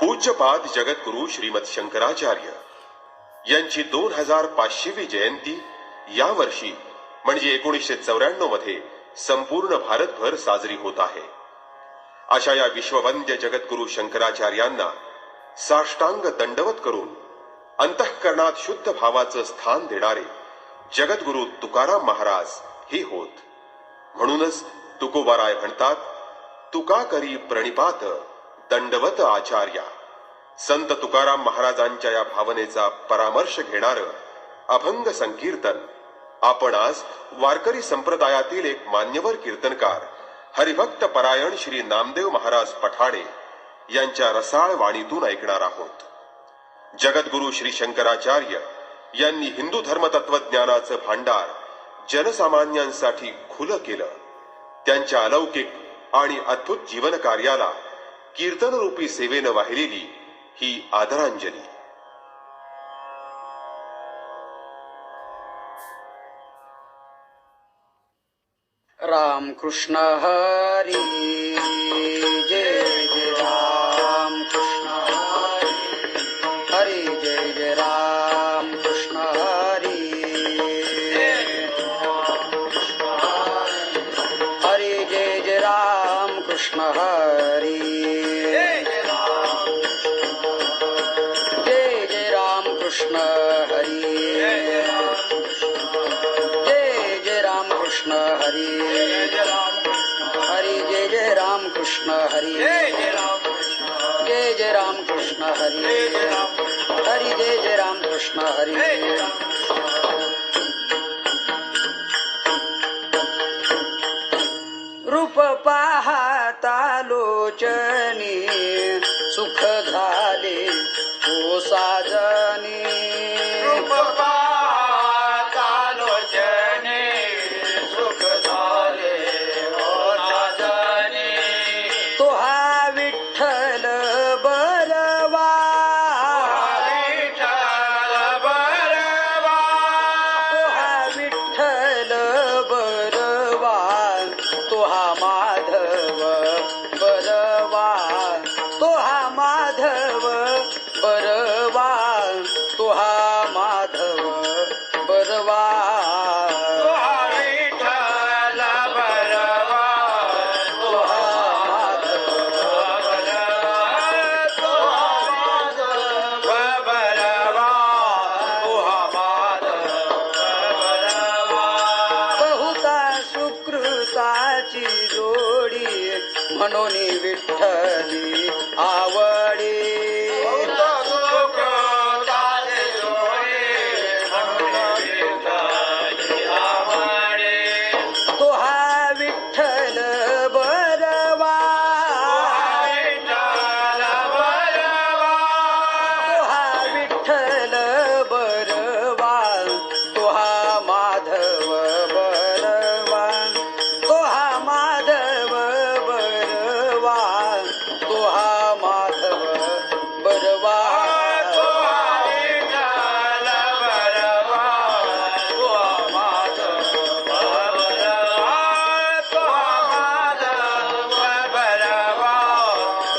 पूज्यपाद जगद्गुरु श्रीमद शंकराचार्य यांची 2500वी जयंती या वर्षी म्हणजे 1994 मध्ये संपूर्ण भारतभर साजरी होत आहे. अशा या विश्ववंद्य जगद्गुरु शंकराचार्यांना साष्टांग दंडवत करून अंतःकरणात शुद्ध भावाचं स्थान देणारे जगद्गुरु तुकाराम महाराज हे होत. म्हणूनच तुकोबाराय म्हणतात, तुका करी प्रणिपात दंडवत आचार्या. संत तुकाराम महाराजांच्या या भावनेचा परामर्श घेणार अभंग संकीर्तन आपण आज वारकरी संप्रदायातील एक मान्यवर कीर्तनकार हरिभक्त परायण श्री नामदेव महाराज पठाडे यांच्या रसाळ वाणीतून ऐकणार आहोत. जगद्गुरु श्री शंकराचार्य यांनी हिंदू धर्म तत्वज्ञानाचं भांडार जनसामान्यांसाठी खुलं केलं. त्यांच्या अलौकिक आणि अद्भुत जीवन कार्याला कीर्तन रूपी सेवेनं वाहिलेली ही आदरांजली. राम कृष्ण हरी जय जय राम कृष्ण हरी जय जय राम कृष्ण हरी हरी जय जय राम कृष्ण हरी जय जय राम कृष्ण हरी जय जय राम कृष्ण हरी हरि जय जय राम कृष्ण हरि जय जय राम कृष्ण हरि हरि जय जय राम कृष्ण हरि. रूप पाहता लोचनी सुख झाले ओ साजनी. रूप पाहता लोचनी सुख झाले ओ साजनी. तो हा विठ्ठल बरवा विठ्ठल बरवा. तो हा विठ्ठल बरवा. तो हा माधव बरवा. तो हा माधव बरवा. तो हा माधव बरवा. तो हा विठ्ठल बरवा. तो हा माधव बरवा. तो हा माधव बरवा. तो हा माधव बरवा. बहुता सुकृताची जोडी म्हणून विठ्ठली आवडी. तो हा विठ्ठल बरवा. तो हा विठ्ठल बरवा. तो हा माधव बरवा. तो हा माधव बरवा. तो हा माधव बरवा. तो हा विठ्ठल बरवा. तो हा माधव बरवा. तो हा माधव बरवा.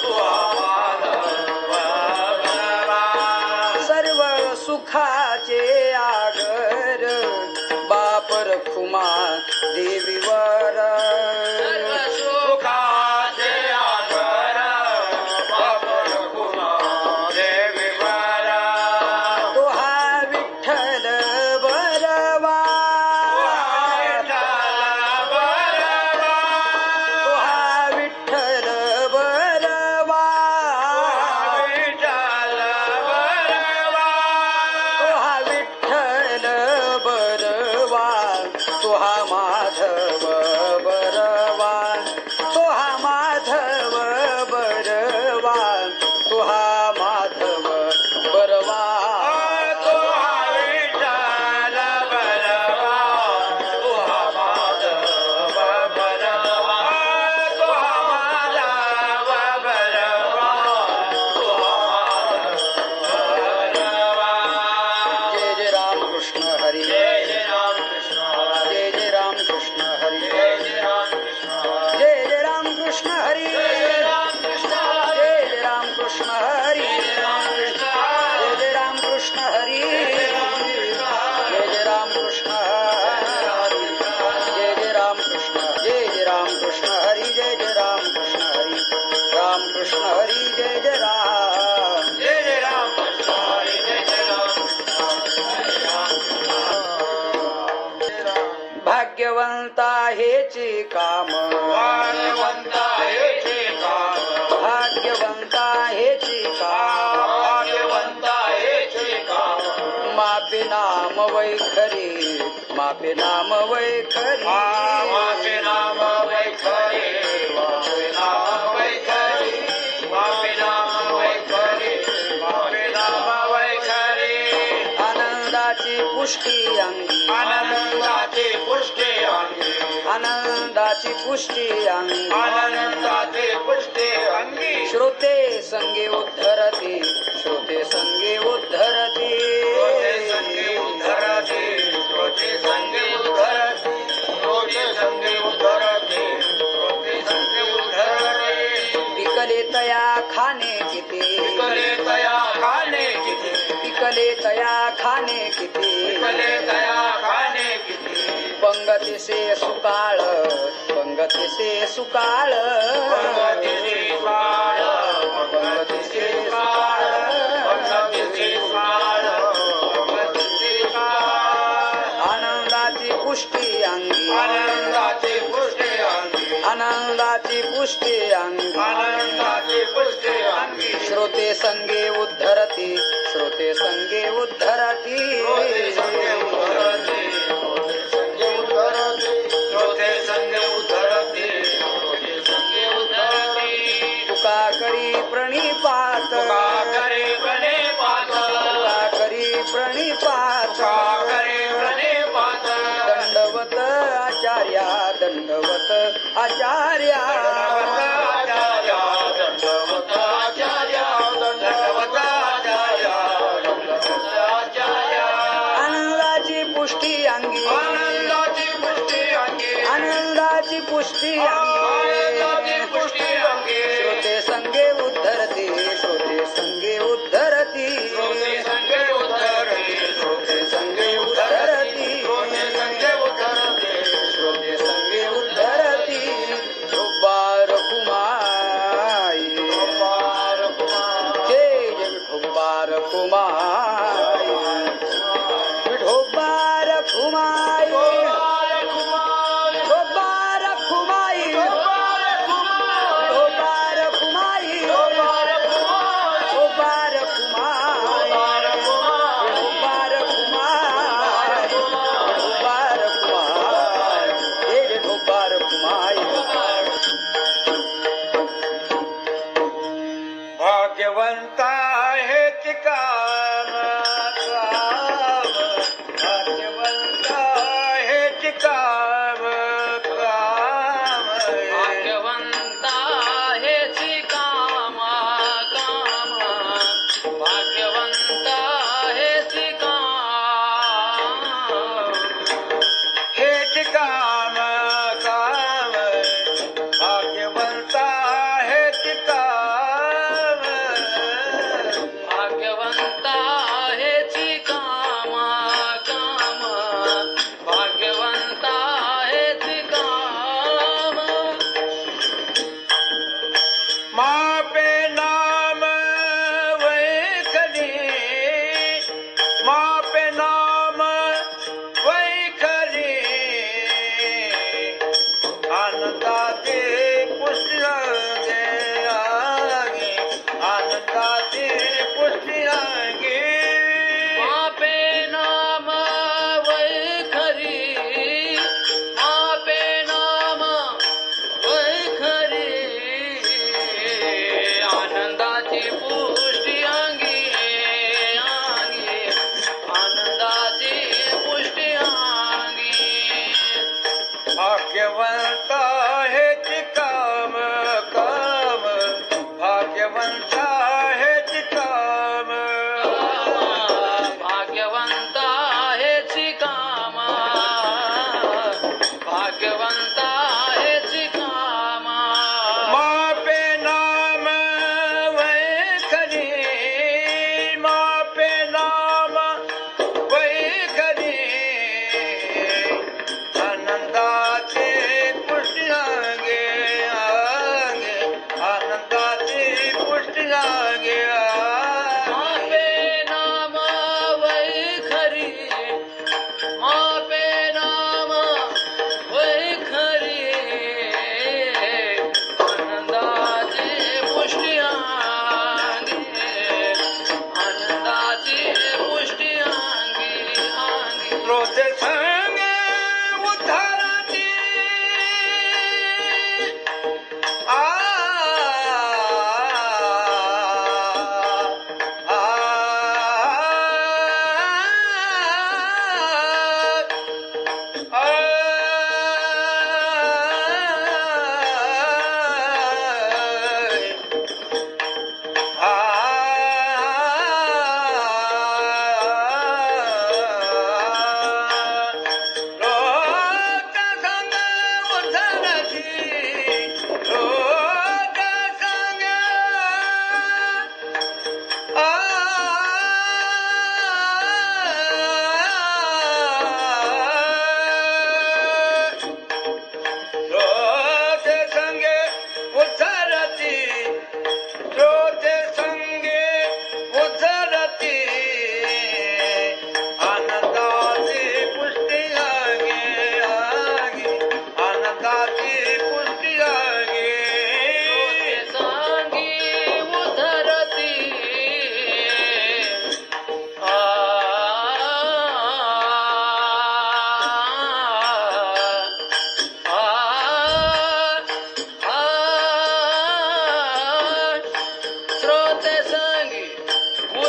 तो हा माधव बरवा. सर्व सुखाचे आगर बापर खुमा देवीवर. सर्व सुखाचे आगर बापर खुमा देवीवर. तो हा विठ्ठल बरवा. तो हा विठ्ठल बरवा. तो हा विठ्ठल बरवा. तो हा माधव हेचे काम भाग्यवंता हेचे काम भाग्यवंता हेचे काम भाग्यवंता हेचे काम मापे नाम वैखरी मापे नाम वैखरी मापे नाम वैखरी मापे नाम वैखरी मापे नाम वैखरी मापे नाम वैखरी आनंदाची पुष्टी अंगी आनंदाचे पुष्टे अंगी आनंदाची पुष्टी अंगी आनंदाचे पुष्टे अंगी श्रोते संगे उद्धरते श्रोते संगे उद्धरते श्रोते संगे उद्धरते श्रोते संगे उद्धरते श्रोते संगे उद्धरते श्रोते संगे उद्धरते पिकले तया खाणे किती पिकले तया खाणे किती पिकले तया खाणे किती पिकले तया खाणे किती पंगतीसे सुकाळ पंगतीसे सुकाळ पंगतीचे काळ पंगतीचे काळ पंगतीचे काळ पंगतीचे काळ आनंदाची पुष्टी अंगी आनंदाचे पुष्टे अंगी आनंदाची पुष्टी अंगी आनंदाचे पुष्टे अंगी श्रोते संगे उद्धरती श्रोते संगे उद्धरती श्रोते संगे उद्धरते श्रोते संगे उद्धरते श्रोते संगे उद्धरते श्रोते संगे उद्धरते तुका करी प्रणिपात तुका करे प्रणिपात तुका करी प्रणिपात तुका करे प्रणिपात दंडवत आचार्या दंडवत आचार्या दंडवत आचार्य दंडवत आचार्य दंडवत आचार्य आनंदाची पुष्टी अंगी आनंदाची पुष्टी अंगी आनंदाची पुष्टी आनंदाची अंगी पुष्टी अंगी श्रोते संगे उद्धरती श्रोते संगे उद्धरती श्रोते संगे उद्धरते श्रोते संगे उद्धरती श्रोते संगे उद्धरते श्रोते संगे उद्धरती ढोबार कुमाई पार कुमार जय जय ढोबार कुमाई ढोबार कुमाई पार कुमार ढोबार कुमाई पार कुमार ढोबार कुमाई पार कुमार ढोबार कुमाई पार कुमार ढोबार कुमाई ढोबार कुमाई जय जय ढोबार कुमाई भाग्यवंता हेच काम भाग्यवंता हेच काम भाग्यवंता हेची काम काम भाग्यवंता हेची काम हेच काम भाग्यवंता हेच काम भाग्यवंता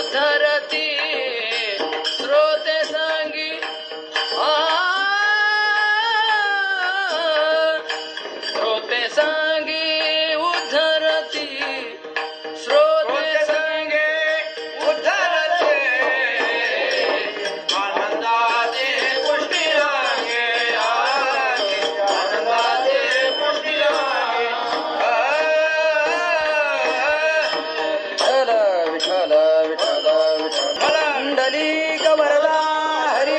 उद्धरती श्रोते संगी श्रोते संगी उद्धरती श्रोते संगी उद्धरते आनंदाचे पुष्टी लागे आनंदाचे पुष्टी लागे विठ्ठल विठ्ठल विठ्ठल पुंडलिक वरदा हरी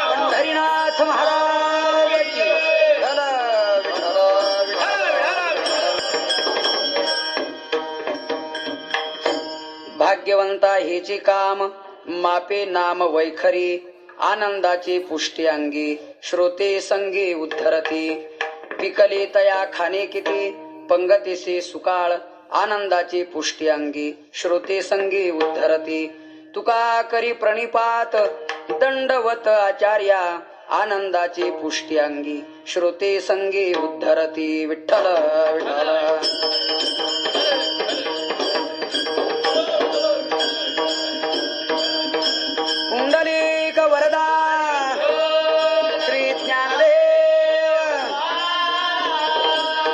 पंढरीनाथ महाराज की विठ्ठल विठ्ठल विठ्ठल भाग्यवंता हेची काम मापे नाम वैखरी आनंदाची पुष्टी अंगी श्रोते संगी उद्धरती पिकली तया खाणे किती पंगतीसी सुकाळ आनंदाची पुष्टी अंगी श्रोते संगी उद्धरती तुका करी प्रणिपात दंडवत आचार्या आनंदाची पुष्टी अंगी श्रोते संगी उद्धरती विठ्ठल विठ्ठल पुंडलिक वरदा श्री ज्ञानदेव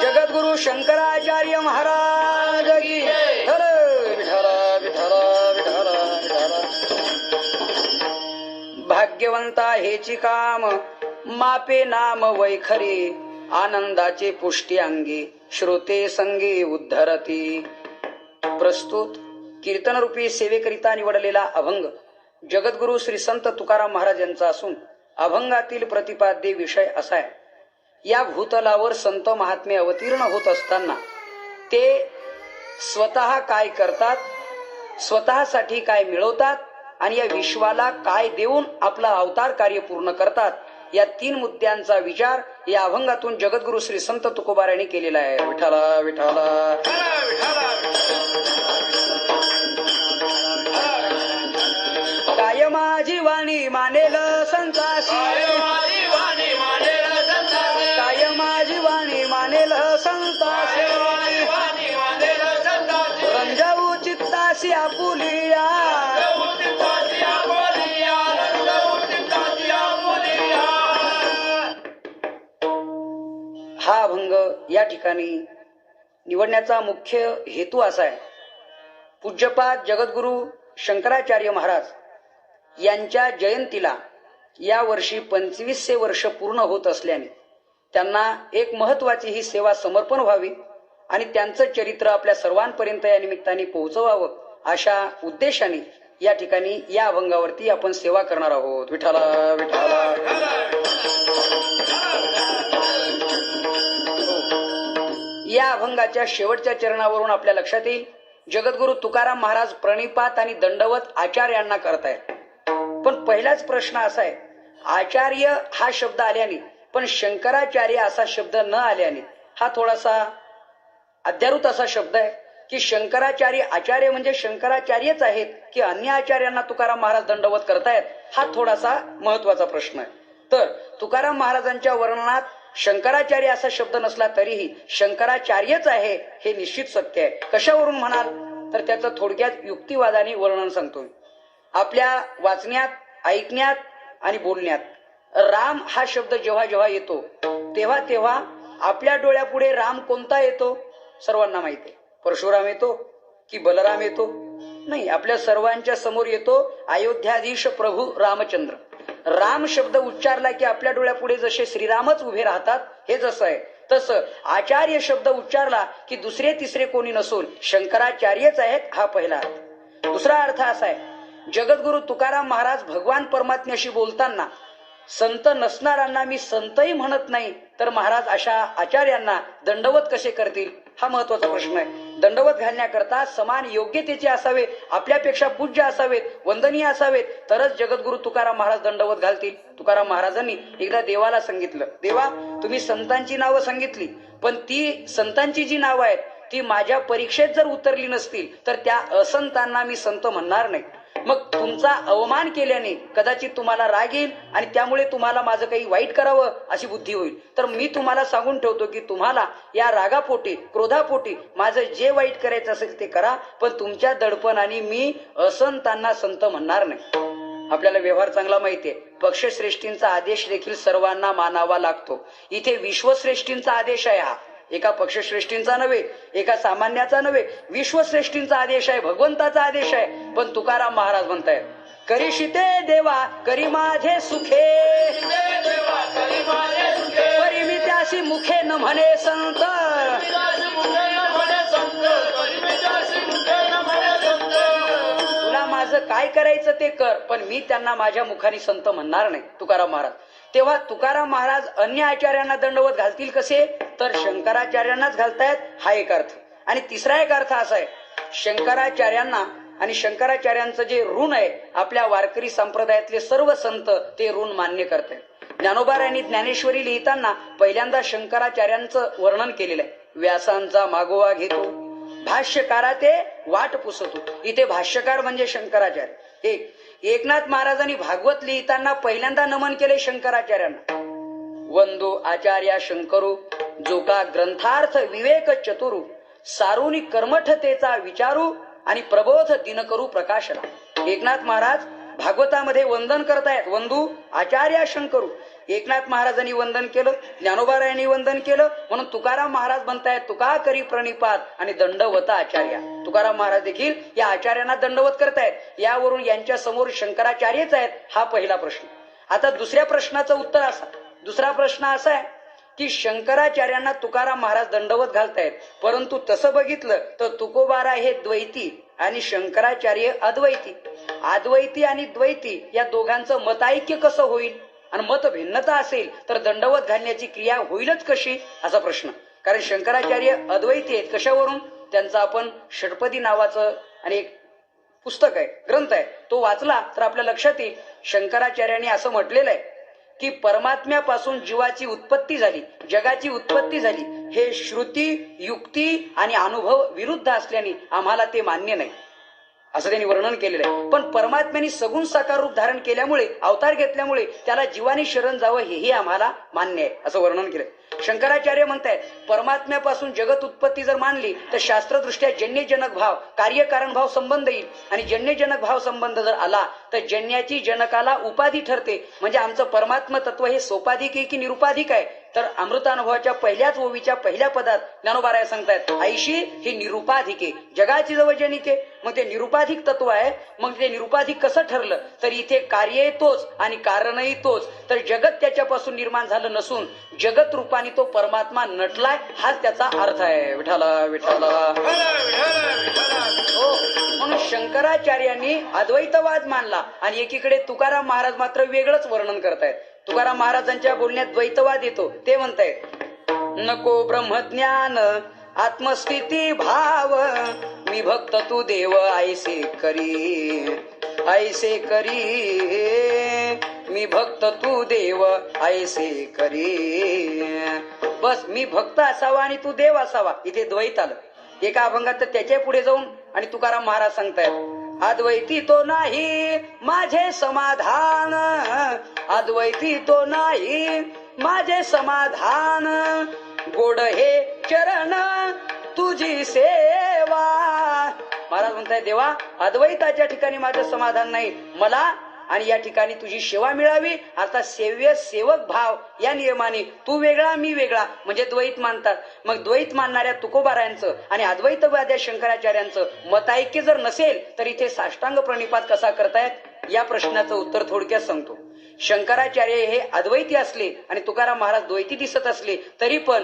जगद्गुरु शंकराचार्य महाराज की विठ्ठल विठ्ठल विठ्ठल विठ्ठल विठ्ठल भाग्यवंता हेची काम मापे नाम वैखरी आनंदाचे पुष्टी अंगी श्रोते संगी उद्धरती. प्रस्तुत कीर्तनरूपी सेवेकरिता निवडलेला अभंग जगद्गुरु श्री संत तुकाराम महाराज यांचा असून अभंगातील प्रतिपाद्य विषय असा आहे. या भूतलावर संत महात्मे अवतीर्ण होत असताना ते स्वतः काय करतात, स्वतःसाठी काय मिळवतात आणि या विश्वाला काय देऊन आपला अवतार कार्य पूर्ण करतात, या 3 मुद्द्यांचा विचार या अभंगातून जगद्गुरु श्री संत तुकोबार यांनी केलेला आहे. विठ्ठला विठ्ठला काय माझी वाणी मानेल संतासी, काय माझी वाणी मानेल संतासी, रंजाऊ चित्तासी आपुलिया, हा अभंग या ठिकाणी निवडण्याचा मुख्य हेतू असा आहे. पूज्यपाद जगद्गुरु शंकराचार्य महाराज यांच्या जयंतीला या वर्षी 25 वर्ष पूर्ण होत असल्याने त्यांना एक महत्वाची ही सेवा समर्पण व्हावी आणि त्यांचं चरित्र आपल्या सर्वांपर्यंत या निमित्ताने पोहोचवावं अशा उद्देशाने या ठिकाणी या अभंगावरती आपण सेवा करणार आहोत. विठ्ठला विठ्ठला या अभंगाच्या शेवटच्या चरणावरून आपल्या लक्षात येईल जगद्गुरु तुकाराम महाराज प्रणिपात आणि दंडवत आचार्यांना करतायत. पण पहिलाच प्रश्न असा आहे, आचार्य हा शब्द आल्याने पण शंकराचार्य असा शब्द न आल्याने हा थोडासा अध्यारूत असा शब्द आहे की शंकराचार्य आचार्य म्हणजे शंकराचार्यच आहेत की अन्य आचार्यांना तुकाराम महाराज दंडवत करतायत, हा थोडासा महत्वाचा प्रश्न आहे. तर तुकाराम महाराजांच्या वर्णनात शंकराचार्य असा शब्द नसला तरीही शंकराचार्यच आहे हे निश्चित सत्य आहे. कशावरून म्हणाल तर त्याचं थोडक्यात युक्तिवादाने वर्णन सांगतो. आपल्या वाचण्यात, ऐकण्यात आणि बोलण्यात राम हा शब्द जेव्हा जेव्हा येतो तेव्हा तेव्हा आपल्या डोळ्यापुढे राम कोणता येतो सर्वांना माहिती आहे. परशुराम येतो की बलराम येतो? नाही, आपल्या सर्वांच्या समोर येतो अयोध्याधीश प्रभू रामचंद्र. राम शब्द उच्चारला की आपल्या डोळ्यापुढे जसे श्रीरामच उभे राहतात, हे जसं आहे तसं आचार्य शब्द उच्चारला की दुसरे तिसरे कोणी नसून शंकराचार्यच आहेत, हा पहिला अर्थ. दुसरा अर्थ असा आहे, जगद्गुरु तुकाराम महाराज भगवान परमात्म्याशी बोलताना संत नसणाऱ्यांना मी संतही म्हणत नाही तर महाराज अशा आचार्यांना दंडवत कसे करतील, हा महत्वाचा प्रश्न आहे. दंडवत घालण्याकरता समान योग्यतेचे असावे, आपल्यापेक्षा पूज्य असावेत, वंदनीय असावेत, तरच जगद्गुरु तुकाराम महाराज दंडवत घालतील. तुकाराम महाराजांनी एकदा देवाला सांगितलं, देवा तुम्ही संतांची नावं सांगितली पण ती संतांची जी नावं आहेत ती माझ्या परीक्षेत जर उतरली नसतील तर त्या असंतांना मी संत म्हणणार नाही. मग तुमचा अवमान केल्याने कदाचित तुम्हाला राग येईल आणि त्यामुळे तुम्हाला माझं काही वाईट करावं अशी बुद्धी होईल. तर मी तुम्हाला सांगून ठेवतो की तुम्हाला या रागापोटी क्रोधापोटी माझं जे वाईट करायचं असेल ते करा, पण तुमच्या दडपणाने मी असंतांना संत म्हणणार नाही. आपल्याला व्यवहार चांगला माहितीये. पक्षश्रेष्ठींचा आदेश देखील सर्वांना मानावा लागतो. इथे विश्वश्रेष्ठींचा आदेश आहे. हा एका पक्षश्रेष्ठींचा नव्हे, एका सामान्याचा नव्हे, विश्वश्रेष्ठींचा आदेश आहे, भगवंताचा आदेश आहे. पण तुकाराम महाराज म्हणतायत, करीशिते देवा करी माझे सुखे, परी मी त्याशी मुखे न म्हणे संत. तुला माझं काय करायचं ते कर, पण मी त्यांना माझ्या मुखाने संत म्हणणार नाही. तुकाराम महाराज. तेव्हा तुकाराम महाराज अन्य आचार्यांना दंडवत घालतील कसे, तर शंकराचार्यांनाच घालतायत. हा एक अर्थ. आणि तिसरा एक अर्थ असा आहे, शंकराचार्यांना आणि शंकराचार्यांचं जे ऋण आहे, आपल्या वारकरी संप्रदायातले सर्व संत ते ऋण मान्य करतायत. ज्ञानोबारायांनी ज्ञानेश्वरी लिहिताना पहिल्यांदा शंकराचार्यांचं वर्णन केलेलं आहे. व्यासांचा मागोवा घेतो, भाष्यकारा ते वाट पुसतो. इथे भाष्यकार म्हणजे शंकराचार्य. एकनाथ महाराजांनी भागवत लिहिताना पहिल्यांदा नमन केले शंकराचार्यांना. वंदो आचार्या शंकरू, जो का ग्रंथार्थ विवेक चतुरू, सारुनी कर्मठतेचा विचारू आणि प्रबोध दिनकरू प्रकाशला. एकनाथ महाराज भागवतामध्ये वंदन करतायत, वंदू आचार्या शंकरू. एकनाथ महाराजांनी वंदन केलं, ज्ञानोबारायांनी वंदन केलं, म्हणून तुकाराम महाराज म्हणतायत, तुका करी प्रणिपात आणि दंडवत आचार्या. तुकाराम महाराज देखील या आचार्यांना दंडवत करतायत. यावरून यांच्या समोर शंकराचार्यच आहेत. हा पहिला प्रश्न. आता दुसऱ्या प्रश्नाचं उत्तर असा, दुसरा प्रश्न असा आहे की शंकराचार्यांना तुकाराम महाराज दंडवत घालतायत, परंतु तसं बघितलं तर तुकोबारा हे द्वैती आणि शंकराचार्य अद्वैती. अद्वैती आणि द्वैती या दोघांचं मतऐक्य कसं होईल, आणि मत भिन्नता असेल तर दंडवत घालण्याची क्रिया होईलच कशी, असा प्रश्न. कारण शंकराचार्य अद्वैती आहेत. कशावरून, त्यांचा आपण षटपदी नावाचं आणि एक पुस्तक आहे, ग्रंथ आहे, तो वाचला तर आपल्या लक्षात येईल. शंकराचार्यांनी असं म्हटलेलं आहे की परमात्म्यापासून जीवाची उत्पत्ती झाली, जगाची उत्पत्ती झाली, हे श्रुती, युक्ती आणि अनुभव विरुद्ध असल्याने आम्हाला ते मान्य नाही, असं त्यांनी वर्णन केलेलं आहे. पण परमात्म्याने सगुण साकार रूप धारण केल्यामुळे, अवतार घेतल्यामुळे त्याला जीवानी शरण जावं हेही आम्हाला मान्य आहे, असं वर्णन केलंय. शंकराचार्य म्हणतायत परमात्म्यापासून जगत उत्पत्ती जर मानली तर शास्त्रदृष्ट्या जन्यजनक भाव, कार्यकारण भाव संबंध येईल. आणि जन्यजनक भाव संबंध जर आला तर जन्याची जनकाला उपाधी ठरते. म्हणजे आमचं परमात्म तत्व हे सोपाधिक आहे की निरुपाधिक आहे, तर अमृतानुभवाच्या पहिल्याच ओवीच्या पहिल्या पदात ज्ञानोबाराय सांगतायत, आईशी ही निरुपाधिक आहे, जगाची जवळ जनिक आहे. मग ते निरुपाधिक तत्व आहे. मग ते निरुपाधिक कसं ठरलं, तर इथे कार्य तोच आणि कारणही तोच, तर जगत त्याच्यापासून निर्माण झालं नसून जगत रूपाने तो परमात्मा नटलाय, हाच त्याचा अर्थ आहे. विठाला विठाला. हो, म्हणून शंकराचार्यांनी अद्वैतवाद मानला आणि एकीकडे तुकाराम महाराज मात्र वेगळंच वर्णन करतायत. तुकाराम महाराजांच्या बोलण्यात द्वैतवाद येतो. ते म्हणतायत, नको ब्रह्मज्ञान आत्मस्थिती भाव, मी भक्त तू देव ऐसे करी, ऐसे करी, मी भक्त तू देव ऐसे करी. बस मी भक्त असावा आणि तू देव असावा. इथे द्वैत आलं एका अभंगात. तर त्याच्या पुढे जाऊन आणि तुकाराम महाराज सांगतायत, अद्वैती तो नाही माझे समाधान, अद्वैती तो नाही माझे समाधान, गोड हे चरण तुझी सेवा. महाराज म्हणताय, देवा अद्वैताच्या ठिकाणी माझं समाधान नाही, मला आणि या ठिकाणी तुझी सेवा मिळावी. आता सेव्य सेवक भाव या नियमाने तू वेगळा मी वेगळा, म्हणजे द्वैत मानतात. मग द्वैत मानणाऱ्या तुकोबारायांचं आणि अद्वैतवाद्या शंकराचार्यांचं मतऐक्य जर नसेल तर इथे साष्टांग प्रणिपात कसा करतायत, या प्रश्नाचं उत्तर थोडक्यात सांगतो. शंकराचार्य हे अद्वैती असले आणि तुकाराम महाराज द्वैती दिसत असले तरी पण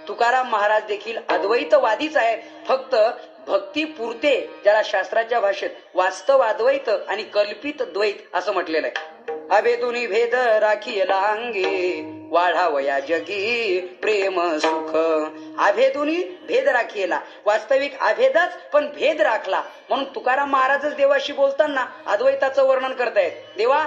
तुकाराम महाराज देखील अद्वैतवादीच आहेत. फक्त भक्ती पुरते, ज्याला शास्त्राच्या भाषेत वास्तव अद्वैत आणि कल्पित द्वैत असं म्हटलेलं आहे. अभेदुनी भेद राखीला अंगी, वाढावया जगी प्रेम सुख. अभेदुनी भेद राखीला, वास्तविक अभेदच पण भेद राखला. म्हणून तुकाराम महाराजच देवाशी बोलताना अद्वैताचं वर्णन करतायत. देवा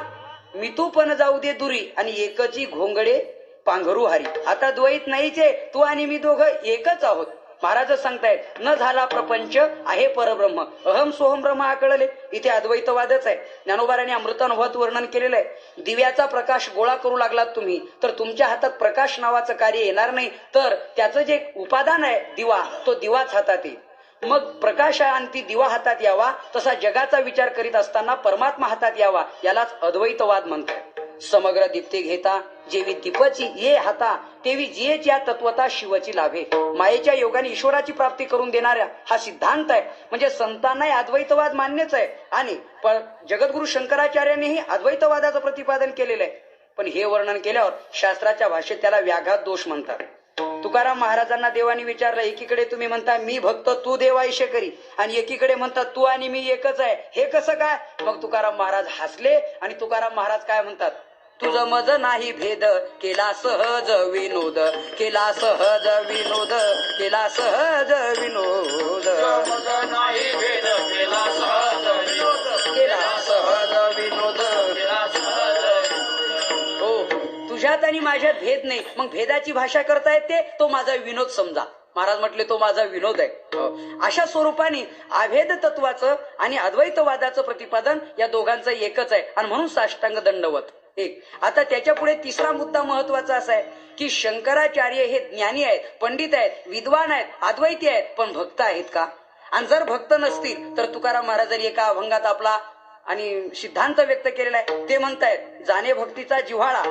मी तू पण जाऊ दे दुरी आणि एकची घोंगडे पांघरू हरी. आता द्वैत नाहीच आहे, तू आणि मी दोघं एकच आहोत. महाराज सांगतायत न झाला प्रपंच आहे परब्रह्म, अहम सोहम ब्रह्म हा कळले. इथे अद्वैतवादच आहे. ज्ञानोबारांनी अमृतानुभवात वर्णन केलेलं आहे. दिव्याचा प्रकाश गोळा करू लागलात तुम्ही तर तुमच्या हातात प्रकाश नावाचं कार्य येणार नाही, तर त्याचं जे उपादान आहे दिवा, तो दिवाच हातात येईल. मग प्रकाश आणि ती दिवा हातात यावा, तसा जगाचा विचार करीत असताना परमात्मा हातात यावा, यालाच अद्वैतवाद म्हणतात. समग्र दीप्ते घेता जेवी दीपची ये हाता, तेवी जियेची या तत्वता शिवची लाभे. मायेच्या योगाने ईश्वराची प्राप्ती करून देणाऱ्या हा सिद्धांत आहे. म्हणजे संतांनाही अद्वैतवाद मान्यच आहे आणि जगद्गुरु शंकराचार्यांनीही अद्वैतवादाचं प्रतिपादन केलेलं आहे. पण हे वर्णन केल्यावर शास्त्राच्या भाषेत त्याला व्याघात दोष म्हणतात. तुकाराम महाराजांना देवानी विचारलं, एकीकडे तुम्ही म्हणता मी भक्त तू देवाईशे करी, आणि एकीकडे म्हणतात तू आणि मी एकच आहे, हे कसं काय? मग तुकाराम महाराज हसले आणि तुकाराम महाराज काय म्हणतात, तुझं मज नाही भेद केला सहज विनोद, केला सहज विनोद, केला सहज विनोद, नाही भेद केला सहज विनोद, केला सहज विनोद. केला सहज हो, तुझ्यात आणि माझ्यात भेद नाही. मग भेदाची भाषा करता येते, तो माझा विनोद समजा. महाराज म्हटले तो माझा विनोद आहे. अशा स्वरूपाने अभेद तत्वाचं आणि अद्वैतवादाचं प्रतिपादन या दोघांचं एकच आहे आणि म्हणून साष्टांग दंडवत एक. आता त्याच्या पुढे तिसरा मुद्दा महत्वाचा असा आहे की शंकराचार्य हे ज्ञानी आहेत, पंडित आहेत, विद्वान आहेत, अद्वैती आहेत, पण भक्त आहेत का? आणि जर भक्त नसतील तर तुकाराम महाराजांनी एका अभंगात आपला आणि सिद्धांत व्यक्त केलेला आहे. ते म्हणतायत जाणे भक्तीचा जिव्हाळा,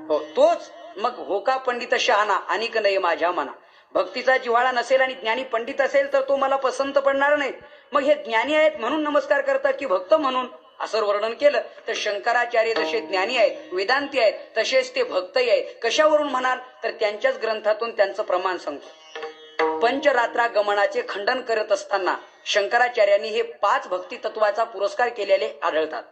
हो तोच मग हो का पंडित शहाणा, अनिक नाही माझ्या मना. भक्तीचा जिव्हाळा नसेल आणि ज्ञानी पंडित असेल तर तो मला पसंत पडणार नाही. मग हे ज्ञानी आहेत म्हणून नमस्कार करतात की भक्त म्हणून, असं वर्णन केलं तर शंकराचार्य जसे ज्ञानी आहेत, वेदांती आहेत, तसेच ते भक्तही आहेत. कशावरून म्हणाल तर त्यांच्याच ग्रंथातून त्यांचं प्रमाण सांगतो. पंचरात्रा गमनाचे खंडन करत असताना शंकराचार्यांनी हे 5 भक्ती तत्वाचा पुरस्कार केलेले आढळतात.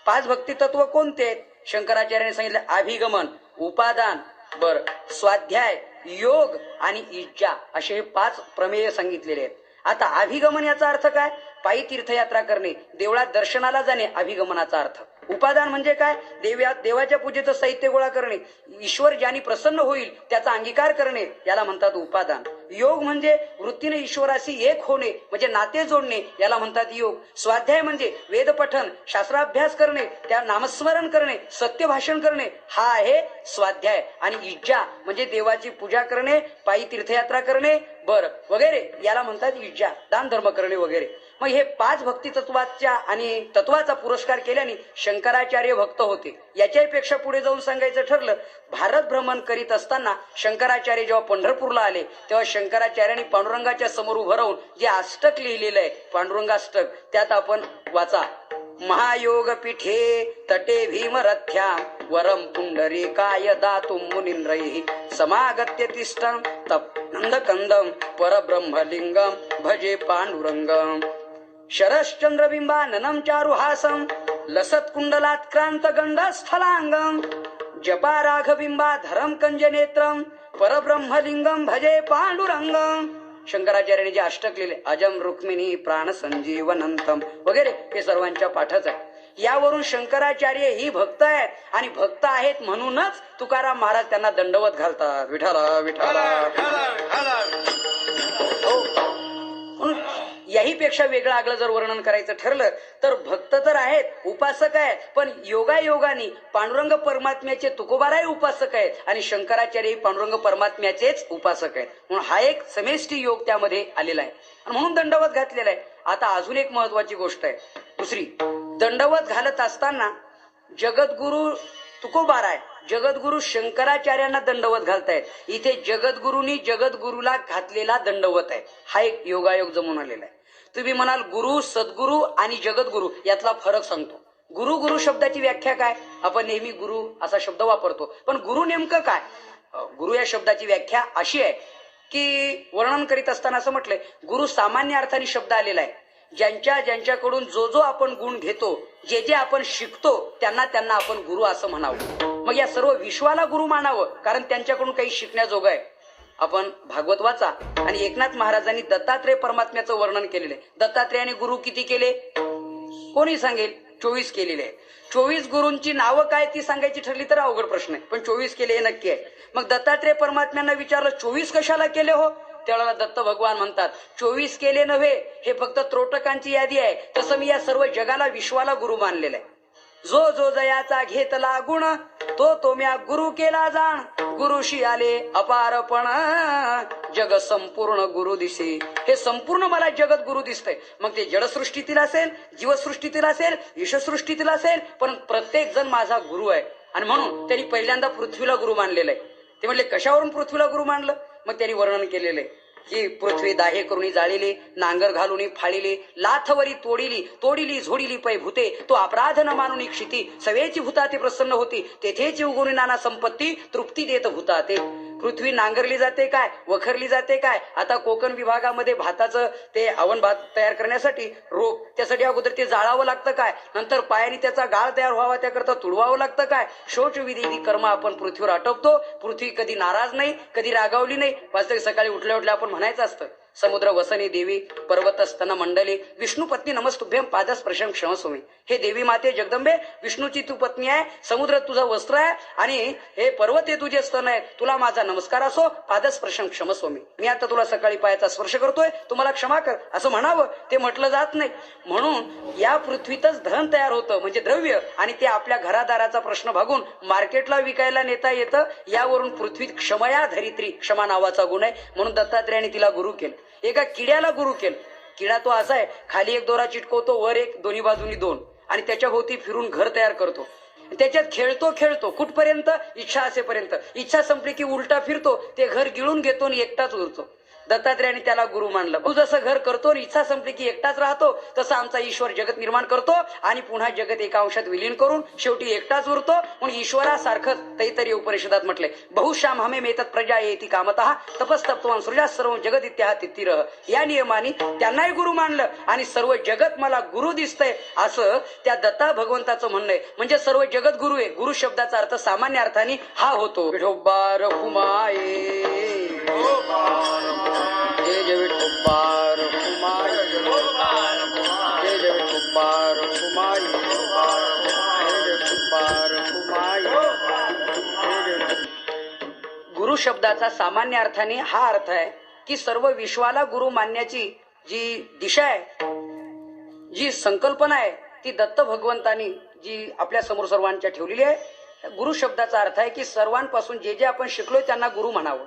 5 भक्ती तत्व कोणते आहेत? शंकराचार्यांनी सांगितलं अभिगमन, उपादान, बर स्वाध्याय, योग आणि इच्छा, असे हे 5 प्रमेय सांगितलेले आहेत. आता अभिगमन याचा अर्थ काय? पायी तीर्थयात्रा करणे, देवळात दर्शनाला जाणे अभिगमनाचा अर्थ. उपादान म्हणजे काय? देवाच्या पूजेचं साहित्य गोळा करणे, ईश्वर ज्यानी प्रसन्न होईल त्याचा अंगीकार करणे, याला म्हणतात उपादान. योग म्हणजे वृत्तीने ईश्वराशी एक होणे, म्हणजे नाते जोडणे, याला म्हणतात योग. स्वाध्याय म्हणजे वेद पठन, शास्त्राभ्यास करणे, त्या नामस्मरण करणे, सत्य भाषण करणे, हा आहे स्वाध्याय. आणि इज्जा म्हणजे देवाची पूजा करणे, पायी तीर्थयात्रा करणे, बर वगैरे, याला म्हणतात इज्जा, दान धर्म करणे वगैरे. मग हे 5 भक्ती तत्वाच्या आणि तत्वाचा पुरस्कार केल्याने शंकराचार्य भक्त होते. याच्यापेक्षा पुढे जाऊन सांगायचं ठरलं, भारत भ्रमण करीत असताना शंकराचार्य जेव्हा पंढरपूरला आले तेव्हा शंकराचार्यांनी पांडुरंगाच्या समोर उभं राहून जे अष्टक लिहिलेलं आहे पांडुरंगाष्टक, त्यात आपण वाचा. महायोग पीठे तटे भीमरथ्या वरम पुंडरीकाय दातुं मुनींद्रैः समागत्य तिष्ठं तप्नंदकंदं परब्रह्मलिंगं भजे पांडुरंगं. शरश्चंद्रबिंबाननं चारुहासं लसत्कुंडलात्क्रांत गंडस्थलांगं जपा राघबिंबाधरं कंजनेत्रं परब्रह्मलिंगं भजे पांडुरंगं. शंकराचार्यांनी जे अष्टक लिहिले, अजम रुक्मिणी प्राण संजीवनंतम वगैरे, हे सर्वांच्या पाठच आहे. यावरून शंकराचार्य ही भक्त आहेत आणि भक्त आहेत म्हणूनच तुकाराम महाराज त्यांना दंडवत घालतात. विठाला विठाला. हो, याही पेक्षा वेगळं आगळं जर वर्णन करायचं ठरलं तर भक्त तर आहेत, उपासक आहेत, पण योगायोगाने पांडुरंग परमात्म्याचे तुकोबाराही उपासक आहेत आणि शंकराचार्य पांडुरंग परमात्म्याचेच उपासक आहेत. म्हणून हा एक समेष्टी योग त्यामध्ये आलेला आहे आणि म्हणून दंडवत घातलेला आहे. आता अजून एक महत्वाची गोष्ट आहे दुसरी. दंडवत घालत असताना जगद्गुरु तुकोबाराय, जगद्गुरु शंकराचार्यांना दंडवत घालतायत. इथे जगद्गुरूंनी जगद्गुरूला घातलेला दंडवत आहे. हा एक योगायोग जमून आलेला आहे. तुम्ही म्हणाल गुरु, सद्गुरु आणि जगद्गुरु यातला फरक सांगतो. गुरु गुरु शब्दाची व्याख्या काय? आपण नेहमी गुरु असा शब्द वापरतो, पण गुरु नेमकं काय? गुरु या शब्दाची व्याख्या अशी आहे की वर्णन करीत असताना असं म्हटलंय, गुरु सामान्य अर्थाने शब्द आलेला आहे. ज्यांच्याकडून जो आपण गुण घेतो, जे आपण शिकतो, त्यांना आपण गुरु असं म्हणावं. मग या सर्व विश्वाला गुरु मानावं, कारण त्यांच्याकडून काही शिकण्याजोगं आहे. आपण भागवत वाचा आणि एकनाथ महाराजांनी दत्तात्रेय परमात्म्याचं वर्णन केलेलं आहे. दत्तात्रेयाने गुरु किती केले? कोणी सांगेल? 24 केलेले आहे. 24 गुरूंची नावं काय ती सांगायची ठरली तर अवघड प्रश्न आहे, पण 24 केले हे नक्की आहे. मग दत्तात्रेय परमात्म्यांना विचारलं 24 कशाला केले हो? त्याला दत्त भगवान म्हणतात. 24 केले नव्हे, हे फक्त त्रोटकांची यादी आहे. तसं मी या सर्व जगाला विश्वाला गुरु मानलेलं आहे. जो जो जयाचा घेतला गुण, तो तो म्या गुरु केला जाण. गुरुशी आले अपारपण, जग संपूर्ण गुरु दिसे. हे संपूर्ण मला जगत गुरु दिसतंय. मग ते जडसृष्टीतील असेल, जीवसृष्टीतील असेल, ईशसृष्टीतील असेल, पण प्रत्येक जण माझा गुरु आहे. आणि म्हणून त्यांनी पहिल्यांदा पृथ्वीला गुरु मानलेलं आहे. ते म्हणले कशावरून पृथ्वीला गुरु मानलं? मग त्यांनी वर्णन केलेलं आहे की पृथ्वी दाहे करून जाळिली, नांगर घालून फाळिली, लाथवरी तोडिली, तोडिली झोडिली पै भूते. तो अपराध न मानून क्षिती, सवेची भूता ते प्रसन्न होती. तेथेची उगवून नाना संपत्ती, तृप्ती देत भूता ते. पृथ्वी नांगरली जाते काय, वखरली जाते काय. आता कोकण विभागामध्ये भाताचं ते अवन भात तयार करण्यासाठी रोप, त्यासाठी अगोदर ते जाळावं लागतं काय, नंतर पायाने त्याचा गाळ तयार व्हावा त्याकरता तुडवावं लागतं काय. शौच विधी कर्म आपण पृथ्वीवर आटोपतो. पृथ्वी कधी नाराज नाही, कधी रागावली नाही. वास्तविक सकाळी उठल्या उठल्या आपण म्हणायचं असतं, समुद्र वसनी देवी, पर्वत स्तन मंडली, विष्णू पत्नी नमस्तुभ्यम पादस्पर्शम क्षमस्वमी. हे देवी माते जगदंबे, विष्णूची तू पत्नी आहे, समुद्र तुझं वस्त्र आहे आणि हे पर्वत हे तुझे स्तन आहे. तुला माझा नमस्कार असो, पादस्पर्शम क्षमस्वमी. मी आता तुला सकाळी पायाचा स्पर्श करतोय, तुम्हाला क्षमा कर असं म्हणावं, ते म्हटलं जात नाही. म्हणून या पृथ्वीतच धन तयार होतं, म्हणजे द्रव्य, आणि ते आपल्या घरादाराचा प्रश्न भागून मार्केटला विकायला नेता येतं. यावरून पृथ्वीत क्षमया धरित्री, क्षमा नावाचा गुण आहे. म्हणून दत्तात्रेयाने तिला गुरु केलं. एका किड्याला गुरु केलं. किडा तो असा आहे, खाली एक दोरा चिटकवतो, वर एक, दोन्ही बाजूनी दोन, आणि त्याच्या भोवती फिरून घर तयार करतो. त्याच्यात खेळतो कुठपर्यंत, इच्छा असेपर्यंत. इच्छा संपली की उलटा फिरतो, ते घर गिळून घेतो आणि एकटाच उरतो. दत्तात्रेयाने त्याला गुरु मानलं. तू जसं घर करतो आणि इच्छा संपली की एकटाच राहतो, तसं आमचा ईश्वर जगत निर्माण करतो आणि पुन्हा जगत एका अंशात विलीन करून शेवटी एकटाच उरतो. म्हणून ईश्वरासारखंच तैतरीय उपनिषदात म्हटलंय, बहुश्याम हमे मेतत प्रजा येती कामतः तपस्तप्तवान सृजा सर्व जगत इत्याह तित्तिरः. या नियमाने त्यांनाही गुरु मानलं आणि सर्व जगत मला गुरु दिसतंय असं त्या दत्ता भगवंताचं म्हणणं आहे. म्हणजे सर्व जगत गुरु आहे. गुरु शब्दाचा अर्थ सामान्य अर्थाने हा होतो, विठोबा रखुमाये, जय जय विठोबा रखुमाये, जय जय विठोबा रखुमाये, जय जय विठोबा रखुमाये. गुरु शब्दाचा सामान्य अर्थाने हा अर्थ आहे की सर्व विश्वाला गुरु मानण्याची जी दिशा आहे, जी संकल्पना आहे, ती दत्त भगवंतांनी जी आपल्या समोर सर्वांच्या ठेवलेली आहे. गुरु शब्दाचा अर्थ आहे की सर्वांपासून जे जे आपण शिकलोय त्यांना गुरु म्हणावं.